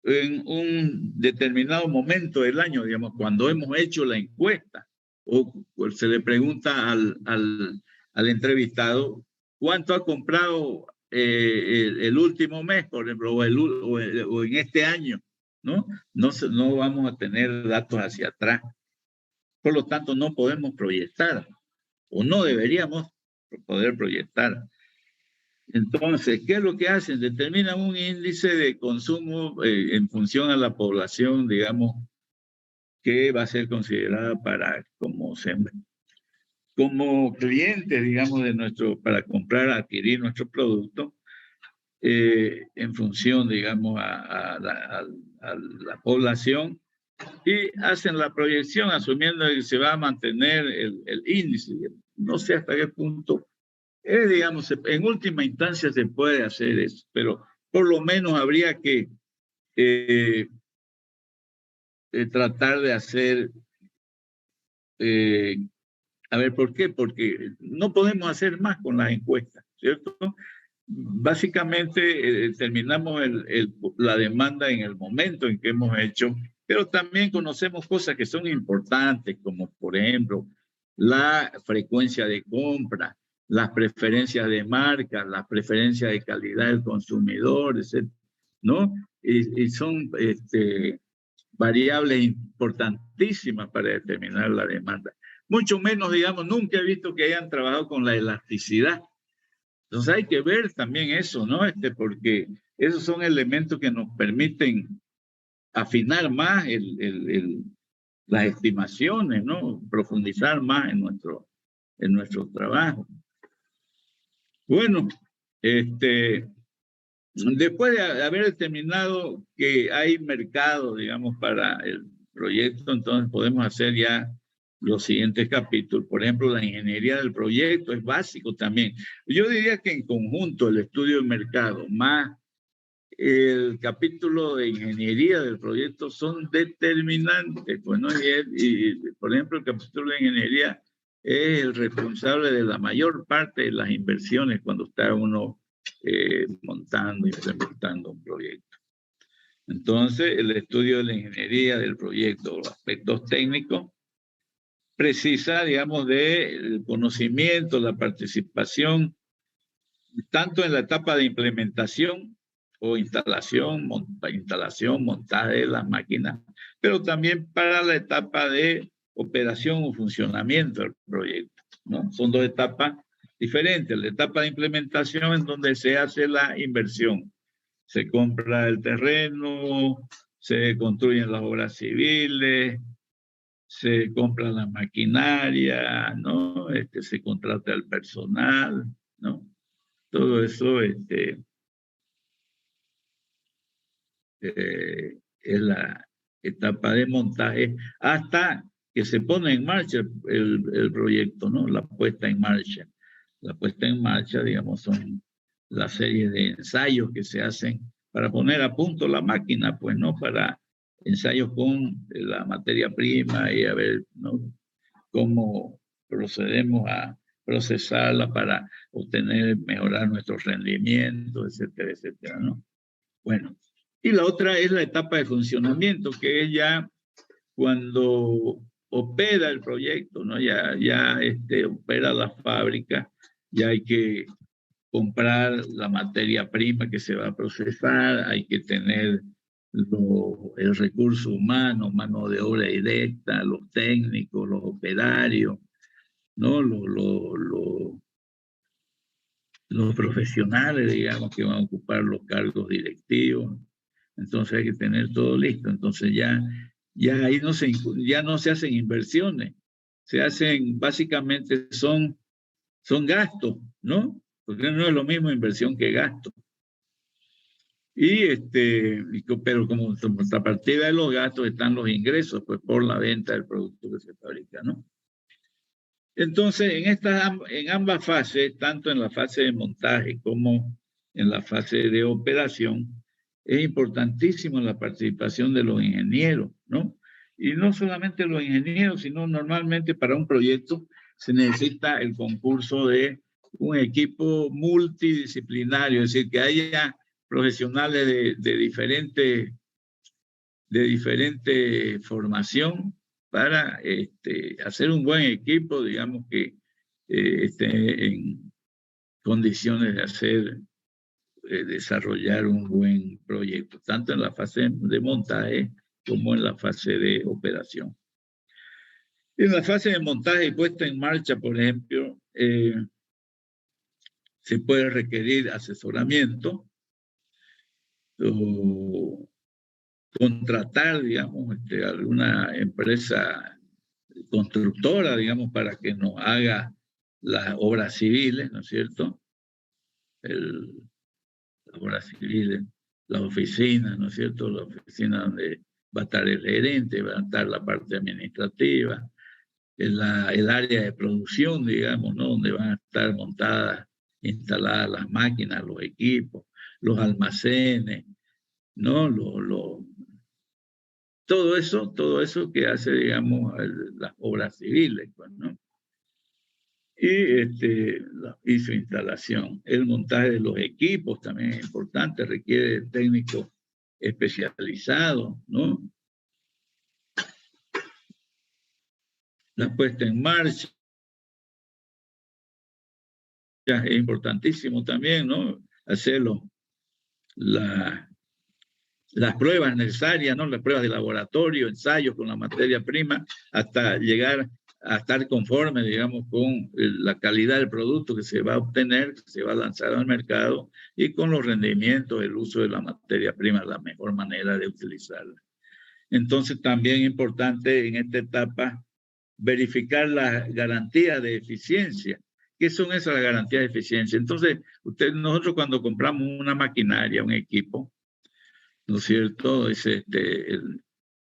en un determinado momento del año, digamos, cuando hemos hecho la encuesta, o se le pregunta al entrevistado cuánto ha comprado el último mes, por ejemplo, o en este año, ¿no? No vamos a tener datos hacia atrás. Por lo tanto, no podemos proyectar, o no deberíamos poder proyectar. Entonces, ¿qué es lo que hacen? Determinan un índice de consumo en función a la población, digamos, que va a ser considerada como clientes, digamos, para comprar, adquirir nuestro producto, en función, digamos, a la población, y hacen la proyección asumiendo que se va a mantener el índice. No sé hasta qué punto. Digamos, en última instancia se puede hacer eso, pero por lo menos habría que tratar de hacer, a ver, ¿por qué? Porque no podemos hacer más con las encuestas, ¿cierto? Básicamente terminamos la demanda en el momento en que hemos hecho, pero también conocemos cosas que son importantes, como por ejemplo la frecuencia de compra, las preferencias de marca, las preferencias de calidad del consumidor, etc., ¿no? Y son variables importantísimas para determinar la demanda. Mucho menos, digamos, nunca he visto que hayan trabajado con la elasticidad. Entonces hay que ver también eso, ¿no? Porque esos son elementos que nos permiten afinar más las estimaciones, ¿no? Profundizar más en nuestro trabajo. Bueno, después de haber determinado que hay mercado, digamos, para el proyecto, entonces podemos hacer ya los siguientes capítulos. Por ejemplo, la ingeniería del proyecto es básico también. Yo diría que en conjunto el estudio del mercado más el capítulo de ingeniería del proyecto son determinantes, pues, ¿no? Por ejemplo, el capítulo de ingeniería es el responsable de la mayor parte de las inversiones cuando está uno montando y implementando un proyecto. Entonces, el estudio de la ingeniería del proyecto, los aspectos técnicos, precisa, digamos, del conocimiento, la participación, tanto en la etapa de implementación o instalación, montaje de las máquinas, pero también para la etapa de operación o funcionamiento del proyecto, ¿no? Son dos etapas diferentes. La etapa de implementación es donde se hace la inversión. Se compra el terreno, se construyen las obras civiles, se compra la maquinaria, ¿no? Se contrata el personal, ¿no? Todo eso es la etapa de montaje hasta que se pone en marcha el proyecto, ¿no? La puesta en marcha. La puesta en marcha, digamos, son la serie de ensayos que se hacen para poner a punto la máquina, pues, ¿no? Para ensayos con la materia prima y a ver, ¿no? Cómo procedemos a procesarla para obtener, mejorar nuestros rendimientos, etcétera, etcétera, ¿no? Bueno, y la otra es la etapa de funcionamiento, que es ya cuando opera el proyecto, ¿no? Ya opera la fábrica, ya hay que comprar la materia prima que se va a procesar, hay que tener el recurso humano, mano de obra directa, los técnicos, los operarios, ¿no? Los profesionales, digamos, que van a ocupar los cargos directivos. Entonces hay que tener todo listo. Entonces ya ahí ya no se hacen inversiones, se hacen, básicamente son gastos, ¿no? Porque no es lo mismo inversión que gasto. Pero como a partir de los gastos están los ingresos, pues por la venta del producto que se fabrica, ¿no? Entonces, en ambas fases, tanto en la fase de montaje como en la fase de operación, es importantísimo la participación de los ingenieros, ¿no? Y no solamente los ingenieros, sino normalmente para un proyecto se necesita el concurso de un equipo multidisciplinario, es decir, que haya profesionales de diferente formación para hacer un buen equipo, digamos, que esté en condiciones de desarrollar un buen proyecto, tanto en la fase de montaje como en la fase de operación. En la fase de montaje y puesta en marcha, por ejemplo, se puede requerir asesoramiento o contratar, digamos, alguna empresa constructora, digamos, para que nos haga las obras civiles, ¿no es cierto? Las obras civiles, las oficinas, ¿no es cierto? La oficina donde va a estar el gerente, va a estar la parte administrativa, el área de producción, digamos, ¿no? Donde van a estar montadas, instaladas las máquinas, los equipos, los almacenes, ¿no? Todo eso que hace, digamos, las obras civiles, pues, ¿no? Y su instalación. El montaje de los equipos también es importante, requiere de técnicos especializados, ¿no? La puesta en marcha es importantísimo también, ¿no? Hacerlo. Las pruebas necesarias, ¿no? Las pruebas de laboratorio, ensayos con la materia prima, hasta llegar a estar conforme, digamos, con la calidad del producto que se va a obtener, que se va a lanzar al mercado, y con los rendimientos, el uso de la materia prima, la mejor manera de utilizarla. Entonces, también es importante en esta etapa verificar las garantías de eficiencia. ¿Qué son esas garantías de eficiencia? Entonces, nosotros cuando compramos una maquinaria, un equipo, ¿no es cierto?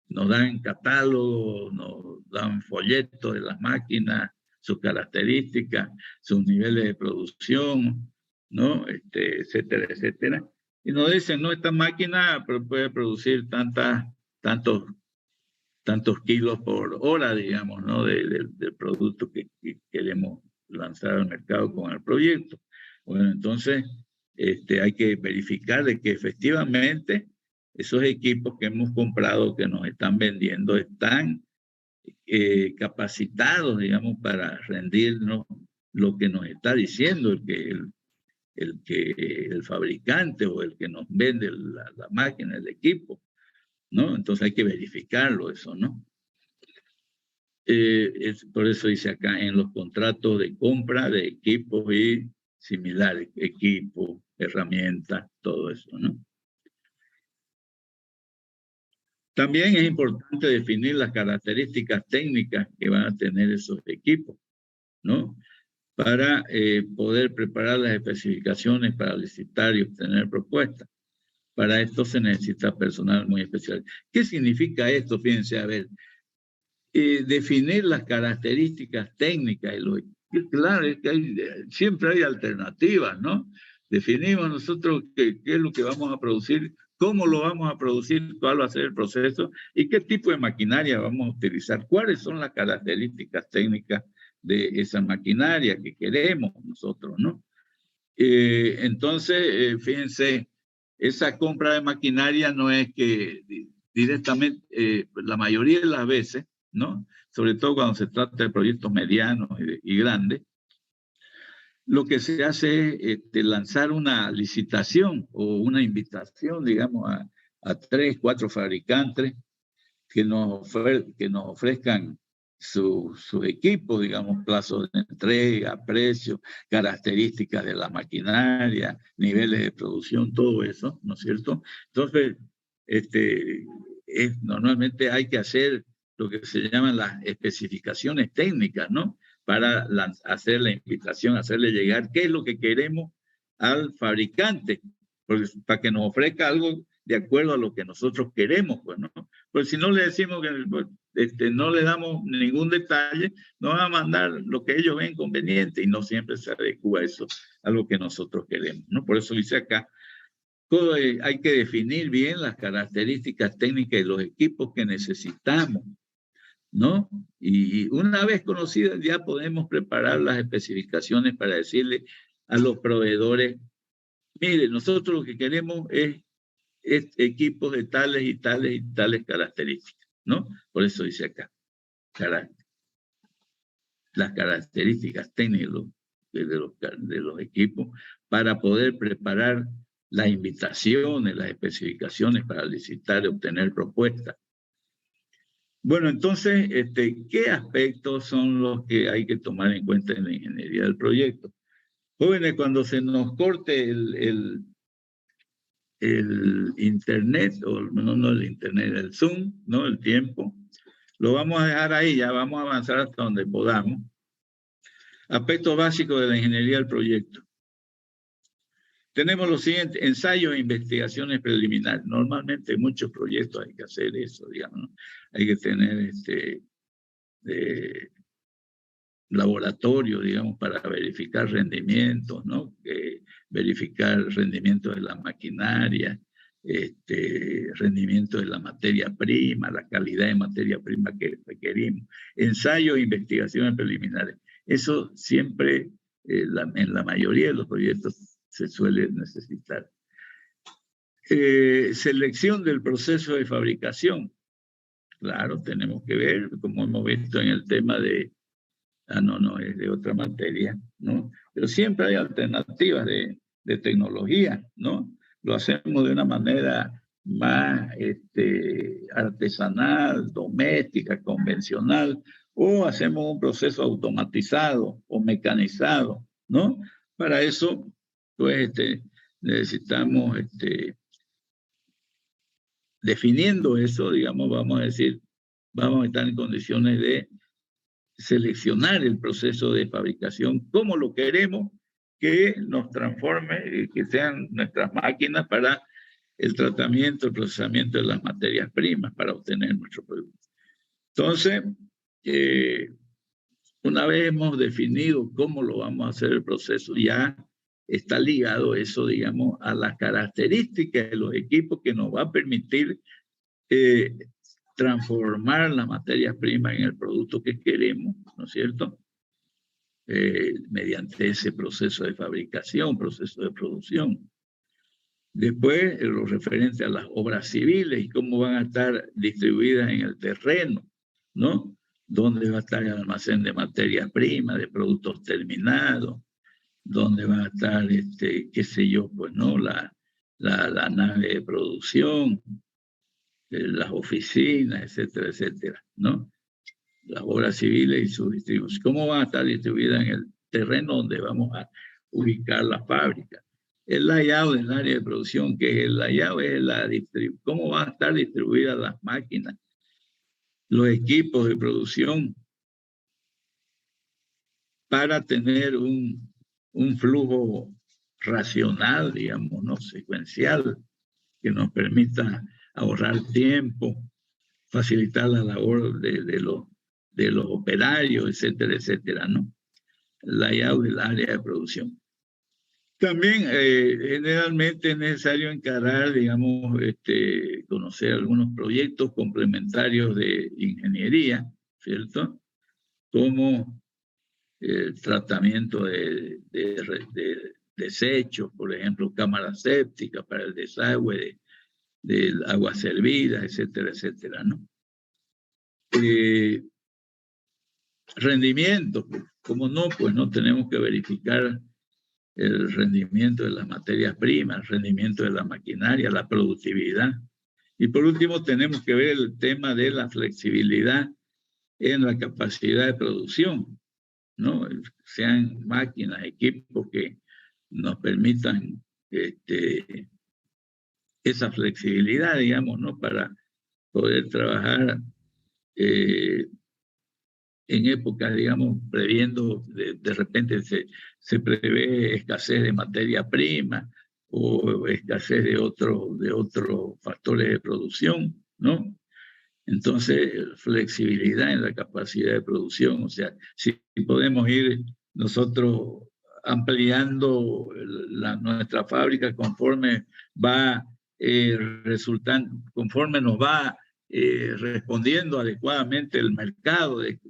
Nos dan catálogos, nos dan folletos de las máquinas, sus características, sus niveles de producción, ¿no? Etcétera, etcétera. y nos dicen, no, esta máquina puede producir tantos kilos por hora, digamos, ¿no? Del producto que queremos lanzar al mercado con el proyecto. Bueno, entonces hay que verificar de que efectivamente esos equipos que hemos comprado, que nos están vendiendo, están capacitados, digamos, para rendirnos lo que nos está diciendo el fabricante o el que nos vende la máquina, el equipo, ¿no? Entonces hay que verificarlo eso, ¿no? Por eso dice acá, en los contratos de compra de equipos y similares, equipos, herramientas, todo eso, ¿no? También es importante definir las características técnicas que van a tener esos equipos, ¿no? Para poder preparar las especificaciones para licitar y obtener propuestas. Para esto se necesita personal muy especial. ¿Qué significa esto? Fíjense, a ver, definir las características técnicas. Claro, es que siempre hay alternativas, ¿no? Definimos nosotros qué es lo que vamos a producir, cómo lo vamos a producir, cuál va a ser el proceso y qué tipo de maquinaria vamos a utilizar, cuáles son las características técnicas de esa maquinaria que queremos nosotros, ¿no? Entonces, fíjense, esa compra de maquinaria no es que directamente, la mayoría de las veces, ¿no? Sobre todo cuando se trata de proyectos medianos y grandes, lo que se hace es lanzar una licitación o una invitación, digamos, a 3, 4 fabricantes que nos ofrezcan su equipo, digamos, plazos de entrega, precios, características de la maquinaria, niveles de producción, todo eso, ¿no es cierto? Entonces, normalmente hay que hacer lo que se llaman las especificaciones técnicas, ¿no? Para hacer la invitación, hacerle llegar qué es lo que queremos al fabricante, para que nos ofrezca algo de acuerdo a lo que nosotros queremos, pues, ¿no? Pues si no le decimos que pues, no le damos ningún detalle, nos van a mandar lo que ellos ven conveniente y no siempre se adecua eso a lo que nosotros queremos, ¿no? Por eso dice acá, hay que definir bien las características técnicas de los equipos que necesitamos, ¿no? Y una vez conocidas ya podemos preparar las especificaciones para decirle a los proveedores, mire, nosotros lo que queremos es equipos de tales y tales y tales características, ¿no? Por eso dice acá, las características técnicas de los equipos para poder preparar las invitaciones, las especificaciones para licitar y obtener propuestas. Bueno, entonces, ¿qué aspectos son los que hay que tomar en cuenta en la ingeniería del proyecto? Jóvenes, cuando se nos corte el internet, o no el internet, el Zoom, ¿no? El tiempo, lo vamos a dejar ahí, ya vamos a avanzar hasta donde podamos. Aspectos básicos de la ingeniería del proyecto. Tenemos los siguientes: ensayos e investigaciones preliminares. Normalmente en muchos proyectos hay que hacer eso, digamos, ¿no? Hay que tener laboratorio, digamos, para verificar rendimientos, ¿no? Verificar el rendimiento de la maquinaria, rendimiento de la materia prima, la calidad de materia prima que requerimos. Ensayos e investigaciones preliminares. Eso siempre, en la mayoría de los proyectos, se suele necesitar. Selección del proceso de fabricación. Claro, tenemos que ver, como hemos visto en el tema de... no, es de otra materia, ¿no? Pero siempre hay alternativas de tecnología, ¿no? Lo hacemos de una manera más artesanal, doméstica, convencional, o hacemos un proceso automatizado o mecanizado, ¿no? Para eso, pues, necesitamos, definiendo eso, digamos, vamos a decir, vamos a estar en condiciones de seleccionar el proceso de fabricación como lo queremos que nos transforme, que sean nuestras máquinas para el tratamiento, el procesamiento de las materias primas para obtener nuestro producto. Entonces, una vez hemos definido cómo lo vamos a hacer el proceso, ya está ligado eso, digamos, a las características de los equipos que nos va a permitir transformar la materia prima en el producto que queremos, ¿no es cierto? Mediante ese proceso de fabricación, proceso de producción. Después, lo referente a las obras civiles y cómo van a estar distribuidas en el terreno, ¿no? Dónde va a estar el almacén de materia prima, de productos terminados, dónde va a estar, qué sé yo, pues, ¿no? La nave de producción, las oficinas, etcétera, etcétera, ¿no? Las obras civiles y su distribución. ¿Cómo van a estar distribuidas en el terreno donde vamos a ubicar la fábrica? El layout del área de producción, que es el layout, es la cómo van a estar distribuidas las máquinas, los equipos de producción, para tener un flujo racional, digamos, ¿no? Secuencial, que nos permita ahorrar tiempo, facilitar la labor de los operarios, etcétera, etcétera, ¿no? Layout del área de producción. También generalmente es necesario encarar, digamos, conocer algunos proyectos complementarios de ingeniería, ¿cierto? Como el tratamiento de desechos, por ejemplo, cámaras sépticas para el desagüe del agua servida, etcétera, etcétera, ¿no? Rendimiento, ¿cómo no? Pues no tenemos que verificar el rendimiento de las materias primas, el rendimiento de la maquinaria, la productividad. Y por último, tenemos que ver el tema de la flexibilidad en la capacidad de producción, ¿no? Sean máquinas, equipos que nos permitan esa flexibilidad, digamos, ¿no? Para poder trabajar en épocas, digamos, previendo, de repente se prevé escasez de materia prima o escasez de otros factores de producción, ¿no? Entonces, flexibilidad en la capacidad de producción, o sea, si podemos ir nosotros ampliando nuestra fábrica conforme va resultando, conforme nos va respondiendo adecuadamente el mercado del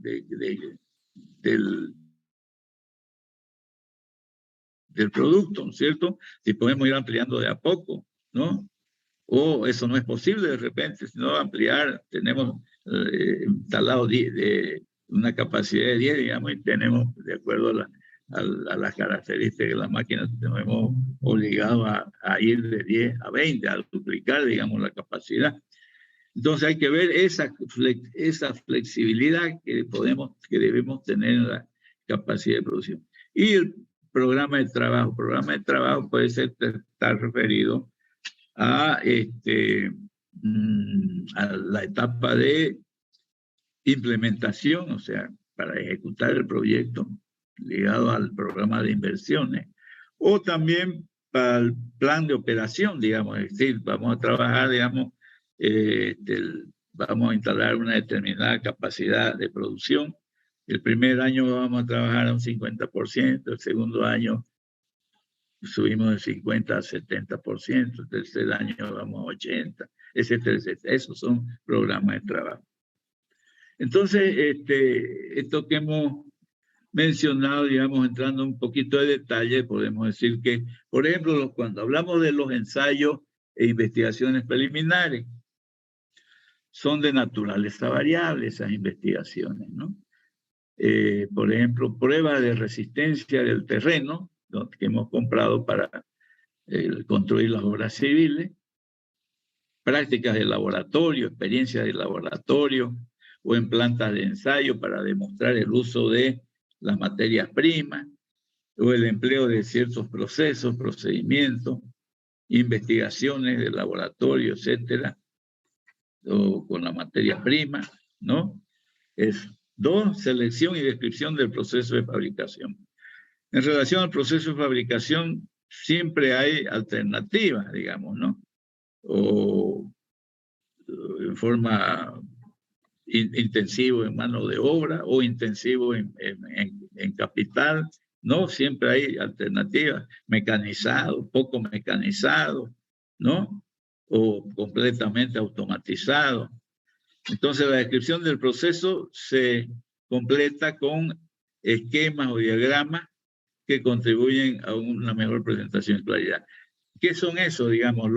producto, ¿no es cierto? Si podemos ir ampliando de a poco, ¿no? O eso no es posible de repente, sino ampliar, tenemos instalado una capacidad de 10, digamos, y tenemos, de acuerdo a las características de las máquinas, nos hemos obligado a ir de 10 a 20, a duplicar, digamos, la capacidad. Entonces hay que ver esa flexibilidad que debemos tener en la capacidad de producción. Y el programa de trabajo. Programa de trabajo puede estar referido a la etapa de implementación, o sea, para ejecutar el proyecto ligado al programa de inversiones, o también para el plan de operación, digamos, es decir, vamos a trabajar, digamos, vamos a instalar una determinada capacidad de producción. El primer año vamos a trabajar a un 50%, el segundo año subimos de 50 a 70%, el tercer año vamos a 80%, etcétera, etcétera. Esos son programas de trabajo. Entonces, esto que hemos mencionado, digamos, entrando un poquito de detalle, podemos decir que, por ejemplo, cuando hablamos de los ensayos e investigaciones preliminares, son de naturaleza variable esas investigaciones, ¿no? Por ejemplo, pruebas de resistencia del terreno, que hemos comprado para construir las obras civiles, prácticas de laboratorio, experiencias de laboratorio o en plantas de ensayo para demostrar el uso de las materias primas o el empleo de ciertos procesos, procedimientos, investigaciones de laboratorio, etcétera, o con la materia prima, ¿no? Dos, selección y descripción del proceso de fabricación. En relación al proceso de fabricación, siempre hay alternativas, digamos, ¿no? O en forma intensivo en mano de obra o intensivo en capital ¿no? Siempre hay alternativas, mecanizado, poco mecanizado, ¿no? O completamente automatizado. Entonces, la descripción del proceso se completa con esquemas o diagramas que contribuyen a una mejor presentación y claridad. ¿Qué son esos? Digamos,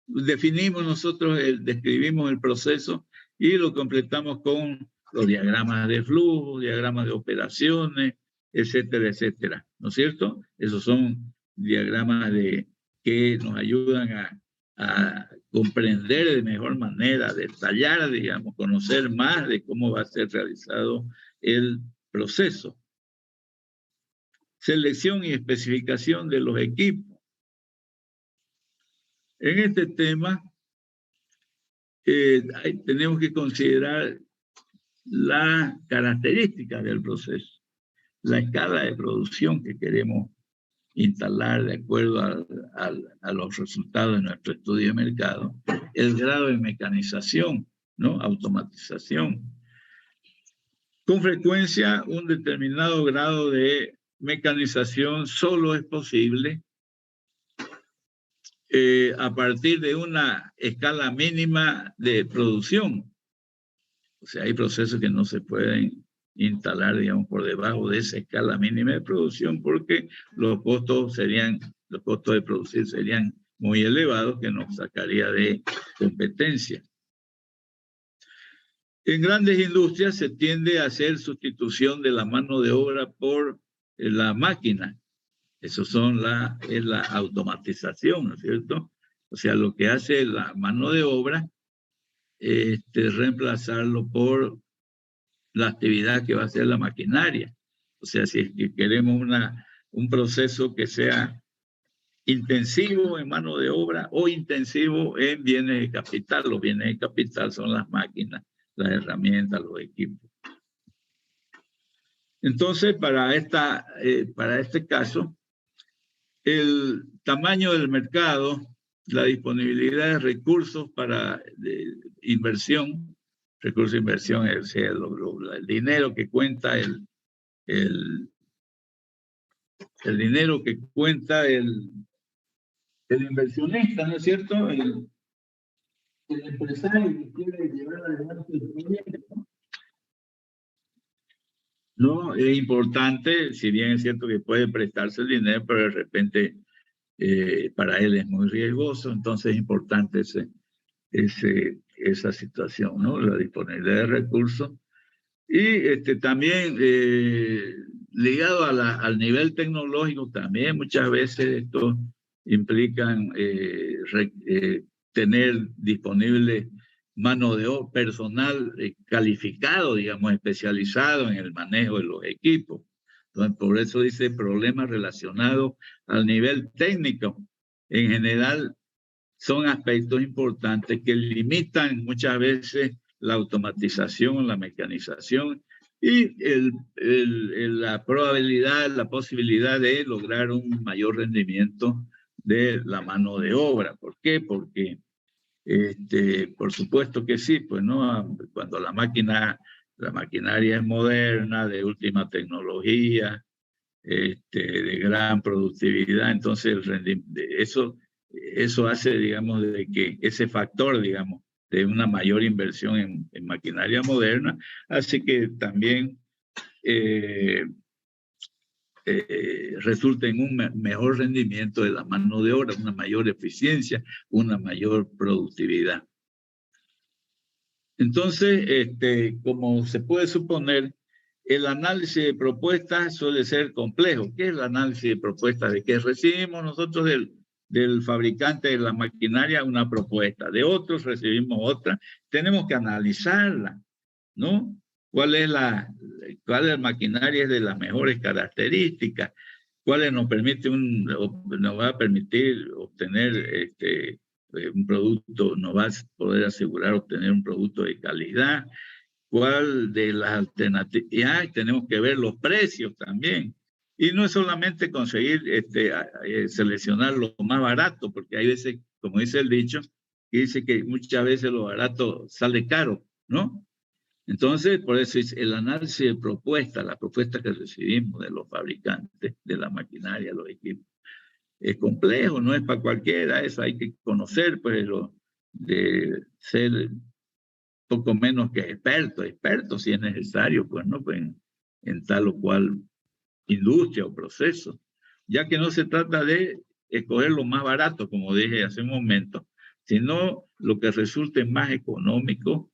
definimos nosotros, describimos el proceso y lo completamos con los diagramas de flujo, diagramas de operaciones, etcétera, etcétera. ¿No es cierto? Esos son diagramas que nos ayudan a comprender de mejor manera, detallar, digamos, conocer más de cómo va a ser realizado el proceso. Selección y especificación de los equipos. En este tema tenemos que considerar las características del proceso, la escala de producción que queremos instalar de acuerdo a los resultados de nuestro estudio de mercado, el grado de mecanización, ¿no? Automatización. Con frecuencia, un determinado grado de mecanización solo es posible a partir de una escala mínima de producción. O sea, hay procesos que no se pueden instalar, digamos, por debajo de esa escala mínima de producción porque los costos de producir serían muy elevados que nos sacaría de competencia. En grandes industrias se tiende a hacer sustitución de la mano de obra por la máquina. Eso es la automatización, ¿no es cierto? O sea, lo que hace la mano de obra es reemplazarlo por la actividad que va a hacer la maquinaria. O sea, si es que queremos un proceso que sea intensivo en mano de obra o intensivo en bienes de capital. Los bienes de capital son las máquinas, las herramientas, los equipos. Entonces, para este caso, el tamaño del mercado, la disponibilidad de recursos para inversión, recursos de inversión, es el dinero que cuenta el dinero que cuenta el inversionista, ¿no es cierto? El empresario que quiere llevar adelante el proyecto. No, es importante, si bien es cierto que puede prestarse el dinero, pero de repente para él es muy riesgoso, entonces es importante esa situación, ¿no? La disponibilidad de recursos. Y también ligado al nivel tecnológico, también muchas veces esto implican tener disponible mano de obra, personal calificado, digamos, especializado en el manejo de los equipos. Entonces, por eso dice problemas relacionados al nivel técnico. En general, son aspectos importantes que limitan muchas veces la automatización, la mecanización y la probabilidad, la posibilidad de lograr un mayor rendimiento de la mano de obra. ¿Por qué? Porque, por supuesto que sí, pues no, cuando la maquinaria es moderna, de última tecnología, de gran productividad, entonces eso hace, digamos, de que ese factor, digamos, de una mayor inversión en maquinaria moderna, así que también resulta en un mejor rendimiento de la mano de obra, una mayor eficiencia, una mayor productividad. Entonces, como se puede suponer, el análisis de propuestas suele ser complejo. ¿Qué es el análisis de propuestas? De que recibimos nosotros del fabricante de la maquinaria una propuesta, de otros recibimos otra, tenemos que analizarla, ¿no? ¿Cuál maquinaria es de las mejores características? ¿Cuáles nos va a permitir obtener un producto, nos va a poder asegurar obtener un producto de calidad? ¿Cuál de las alternativas? Tenemos que ver los precios también. Y no es solamente conseguir seleccionar lo más barato, porque hay veces, como dice el dicho, que dice que muchas veces lo barato sale caro, ¿no? Entonces, por eso es el análisis de propuestas, la propuesta que recibimos de los fabricantes de la maquinaria, los equipos, es complejo, no es para cualquiera, eso hay que conocer, pero de ser poco menos que experto si es necesario, pues no, pues, en tal o cual industria o proceso, ya que no se trata de escoger lo más barato, como dije hace un momento, sino lo que resulte más económico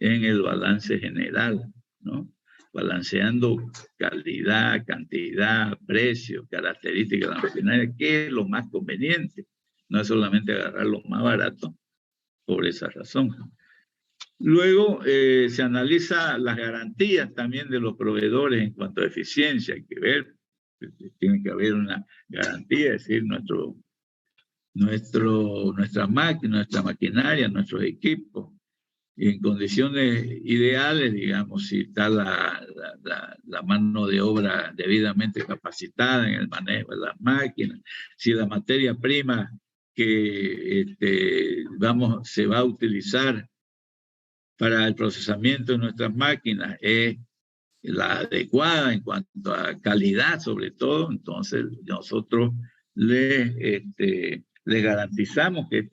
en el balance general, ¿no? Balanceando calidad, cantidad, precio, características de la maquinaria, que es lo más conveniente. No es solamente agarrar lo más barato por esa razón. Luego se analiza las garantías también de los proveedores en cuanto a eficiencia. Hay que ver, tiene que haber una garantía, es decir, nuestra máquina, nuestra maquinaria, nuestros equipos, en condiciones ideales, digamos, si está la mano de obra debidamente capacitada en el manejo de las máquinas, si la materia prima que se va a utilizar para el procesamiento de nuestras máquinas es la adecuada en cuanto a calidad, sobre todo, entonces nosotros les garantizamos que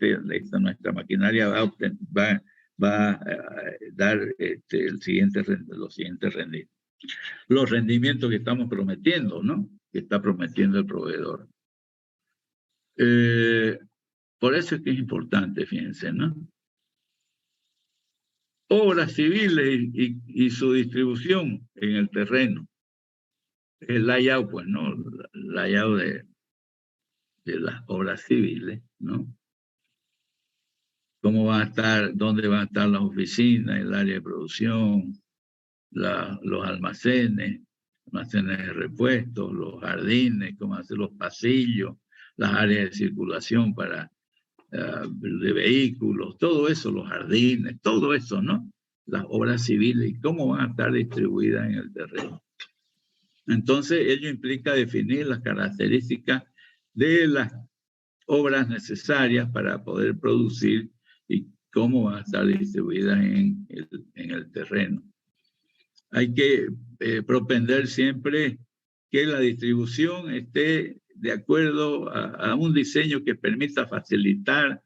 nuestra maquinaria va a dar los siguientes rendimientos. Los rendimientos que estamos prometiendo, ¿no? Que está prometiendo el proveedor. Por eso es que es importante, fíjense, ¿no? Obras civiles y su distribución en el terreno. El layout, pues, ¿no? El layout de las obras civiles, ¿no? Cómo van a estar, dónde van a estar las oficinas, el área de producción, los almacenes de repuestos, los jardines, cómo hacer los pasillos, las áreas de circulación de vehículos, todo eso, los jardines, todo eso, ¿no? Las obras civiles y cómo van a estar distribuidas en el terreno. Entonces, ello implica definir las características de las obras necesarias para poder producir y cómo van a estar distribuidas en el terreno. Hay que propender siempre que la distribución esté de acuerdo a un diseño que permita facilitar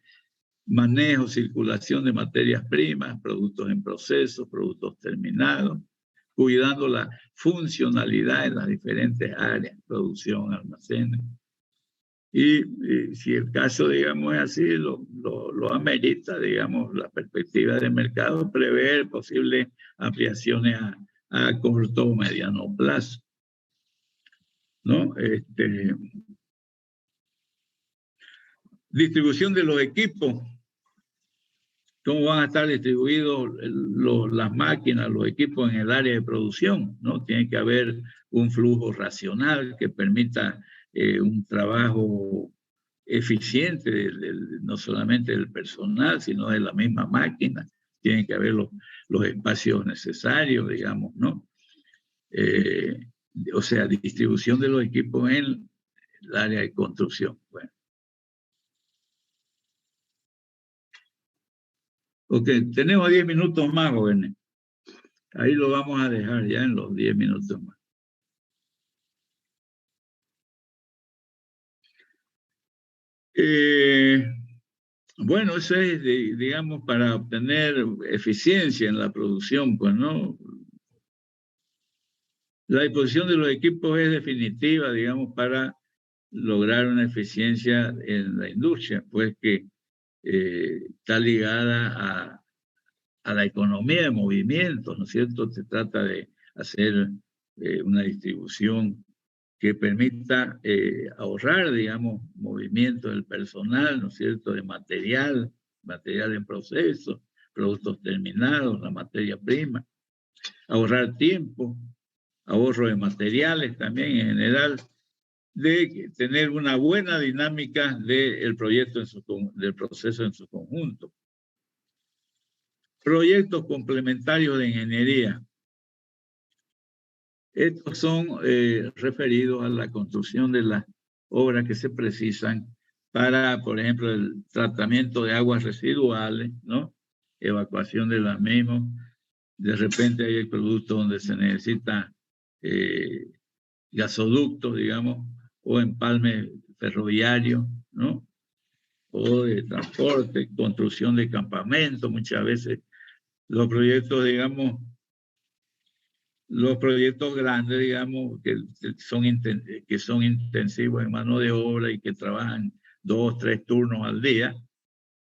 manejo, circulación de materias primas, productos en proceso, productos terminados, cuidando la funcionalidad en las diferentes áreas, producción, almacenes. Y si el caso, digamos, es así, lo amerita, digamos, la perspectiva de mercado, prever posibles ampliaciones a corto o mediano plazo, ¿no? Distribución de los equipos. ¿Cómo van a estar distribuidos las máquinas, los equipos en el área de producción? ¿No? Tiene que haber un flujo racional que permita un trabajo eficiente, no solamente del personal, sino de la misma máquina. Tienen que haber los espacios necesarios, digamos, ¿no? O sea, distribución de los equipos en el área de construcción. Bueno. Ok, tenemos 10 minutos más, jóvenes. Ahí lo vamos a dejar ya en los 10 minutos más. Bueno, eso es, digamos, para obtener eficiencia en la producción, pues, ¿no? La disposición de los equipos es definitiva, digamos, para lograr una eficiencia en la industria, pues que está ligada a la economía de movimientos, ¿no es cierto? Se trata de hacer una distribución que permita ahorrar, digamos, movimientos del personal, ¿no es cierto?, de material en proceso, productos terminados, la materia prima, ahorrar tiempo, ahorro de materiales también en general, de tener una buena dinámica del proyecto del proceso en su conjunto. Proyectos complementarios de ingeniería. Estos son referidos a la construcción de las obras que se precisan para, por ejemplo, el tratamiento de aguas residuales, ¿no? Evacuación de las mismas, De repente hay productos donde se necesita gasoductos, digamos, o empalme ferroviario, ¿no? O de transporte, construcción de campamentos, muchas veces los proyectos, digamos, los proyectos grandes, digamos, que son intensivos en mano de obra y que trabajan 2, 3 turnos al día,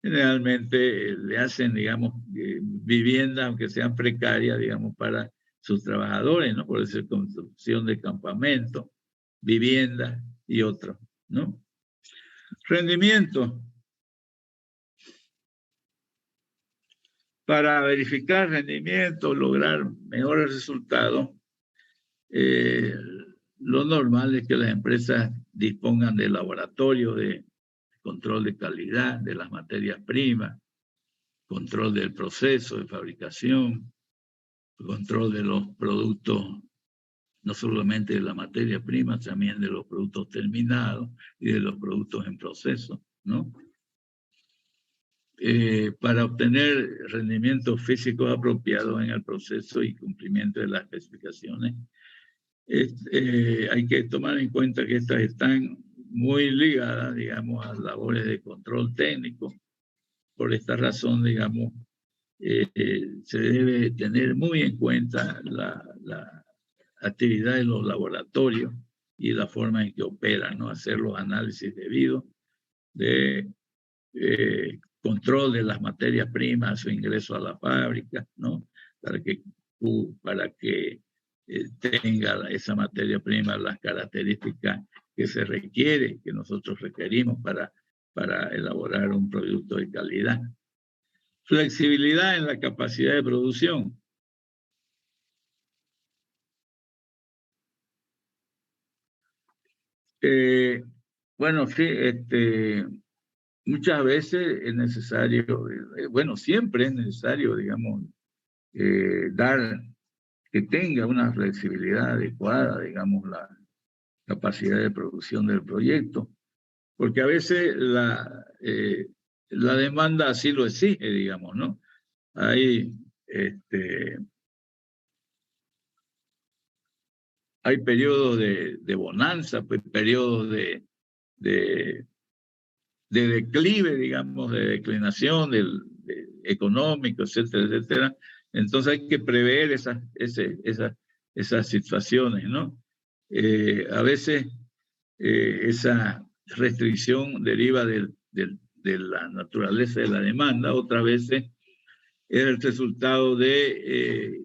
generalmente le hacen, digamos, viviendas, aunque sean precarias, digamos, para sus trabajadores, ¿no? Por eso construcción de campamentos, viviendas y otros, ¿no? Rendimiento. Para verificar rendimiento, lograr mejores resultados, lo normal es que las empresas dispongan de laboratorios de control de calidad de las materias primas, control del proceso de fabricación, control de los productos, no solamente de la materia prima, también de los productos terminados y de los productos en proceso, ¿no? Para obtener rendimientos físicos apropiados en el proceso y cumplimiento de las especificaciones, hay que tomar en cuenta que estas están muy ligadas, digamos, a labores de control técnico. Por esta razón, digamos, se debe tener muy en cuenta la actividad de los laboratorios y la forma en que operan, ¿no? Hacer los análisis debidos de control de las materias primas, su ingreso a la fábrica, ¿no? Para que tenga esa materia prima las características que se requiere, que nosotros requerimos para elaborar un producto de calidad. Flexibilidad en la capacidad de producción. Bueno, sí, muchas veces es necesario, bueno, siempre es necesario, digamos, dar que tenga una flexibilidad adecuada, digamos, la capacidad de producción del proyecto, porque a veces la demanda así lo exige, digamos, ¿no? Hay periodos de bonanza, pues, periodos de declive, digamos, de declinación económico, etcétera, etcétera. Entonces hay que prever esas situaciones, ¿no? A veces esa restricción deriva de la naturaleza de la demanda, otras veces es el resultado de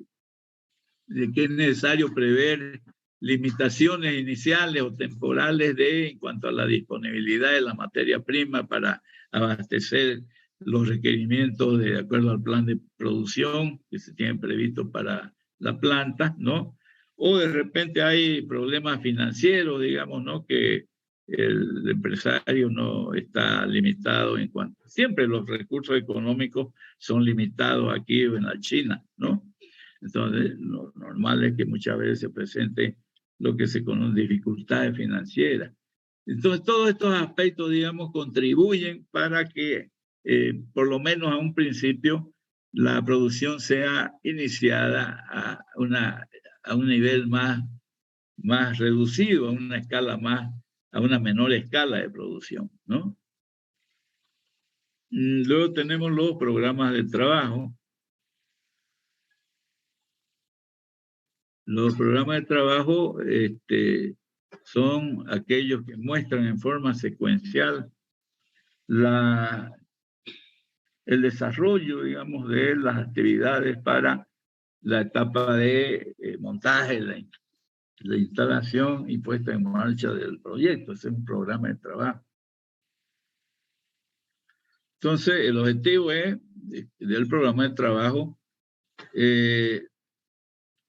que es necesario prever limitaciones iniciales o temporales en cuanto a la disponibilidad de la materia prima para abastecer los requerimientos de acuerdo al plan de producción que se tienen previsto para la planta, ¿no? O de repente hay problemas financieros, digamos, ¿no? Que el empresario no está limitado en cuanto... Siempre los recursos económicos son limitados aquí o en la China, ¿no? Entonces, lo normal es que muchas veces se presente lo que se conoce dificultades financieras. Entonces, todos estos aspectos, digamos, contribuyen para que, por lo menos a un principio, la producción sea iniciada a un nivel más reducido, a una escala a una menor escala de producción, ¿no? Luego tenemos los programas de trabajo. Los programas de trabajo son aquellos que muestran en forma secuencial el desarrollo, digamos, de las actividades para la etapa de montaje, la instalación y puesta en marcha del proyecto. Ese es un programa de trabajo. Entonces, el objetivo es del programa de trabajo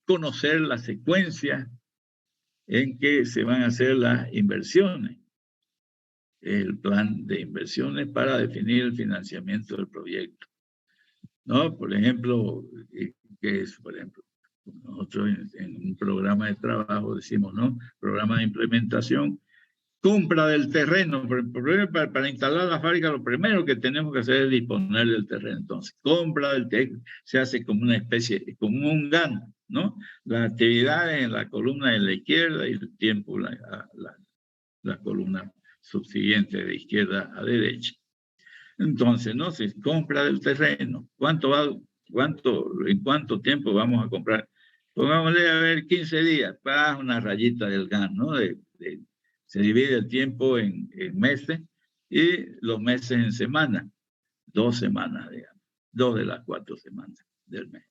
conocer la secuencia en que se van a hacer las inversiones, el plan de inversiones para definir el financiamiento del proyecto, ¿no? Por ejemplo, ¿qué es? Por ejemplo, nosotros en un programa de trabajo decimos, ¿no? Programa de implementación, compra del terreno. Para instalar la fábrica, lo primero que tenemos que hacer es disponer del terreno. Entonces, compra del terreno se hace como una especie, como un GAN, ¿no? Las actividades en la columna de la izquierda y el tiempo la columna subsiguiente de izquierda a derecha. Entonces, ¿no? Se compra del terreno. ¿En cuánto tiempo vamos a comprar? Pongámosle a ver 15 días, para una rayita del GAN, ¿no? Se divide el tiempo en meses y los meses en semanas. 2 semanas, digamos. 2 de las 4 semanas del mes.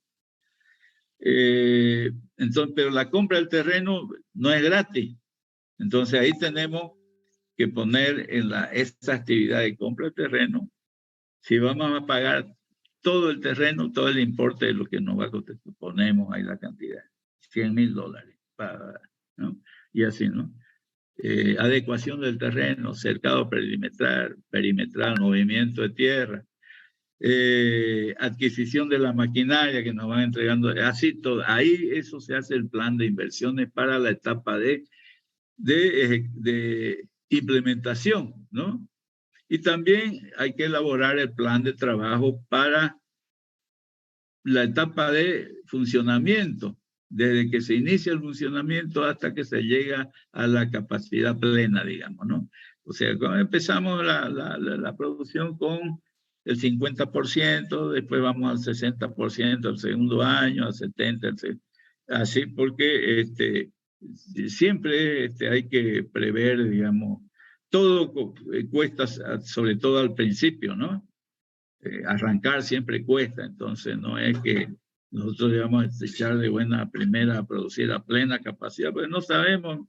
Entonces, pero la compra del terreno no es gratis. Entonces ahí tenemos que poner en esta actividad de compra de terreno, si vamos a pagar todo el terreno, todo el importe de lo que nos va a costar, ponemos ahí la cantidad, $100,000, ¿no? Y así, ¿no? Adecuación del terreno, cercado perimetral, movimiento de tierra, adquisición de la maquinaria que nos van entregando, así todo. Ahí eso se hace el plan de inversiones para la etapa de implementación, ¿no? Y también hay que elaborar el plan de trabajo para la etapa de funcionamiento, desde que se inicia el funcionamiento hasta que se llega a la capacidad plena, digamos, ¿no? O sea, cuando empezamos la producción con el 50%, después vamos al 60% el segundo año, al 70%, así porque siempre hay que prever, digamos, todo cuesta, sobre todo al principio, ¿no? Arrancar siempre cuesta, entonces no es que nosotros vamos a echar de buena primera a producir a plena capacidad, pero no sabemos,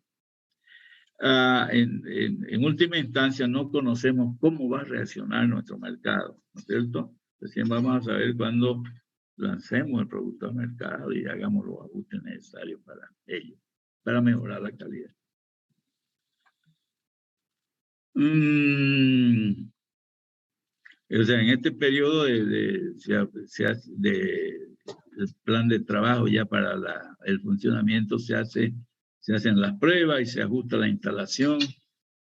en última instancia no conocemos cómo va a reaccionar nuestro mercado, ¿no es cierto? Recién vamos a saber cuando lancemos el producto al mercado y hagamos los ajustes necesarios para ello, para mejorar la calidad. O sea, en este periodo el plan de trabajo ya para el funcionamiento se hacen las pruebas y se ajusta la instalación,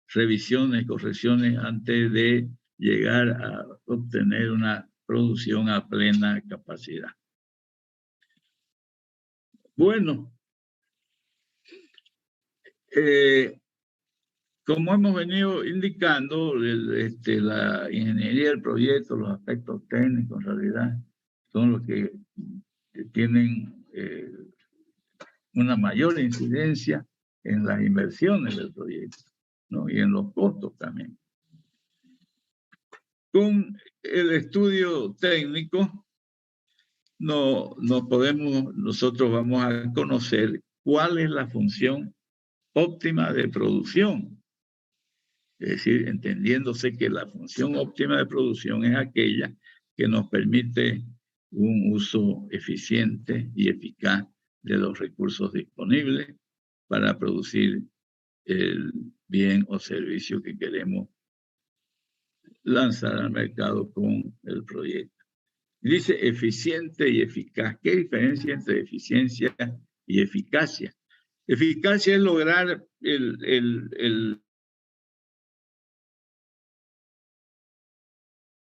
revisiones, correcciones antes de llegar a obtener una producción a plena capacidad. Bueno, como hemos venido indicando, la ingeniería del proyecto, los aspectos técnicos, en realidad, son los que tienen una mayor incidencia en las inversiones del proyecto, ¿no? Y en los costos también. Con el estudio técnico, nosotros vamos a conocer cuál es la función óptima de producción. Es decir, entendiéndose que la función óptima de producción es aquella que nos permite un uso eficiente y eficaz de los recursos disponibles para producir el bien o servicio que queremos lanzar al mercado con el proyecto. Dice eficiente y eficaz. ¿Qué diferencia entre eficiencia y eficacia? Eficacia es lograr el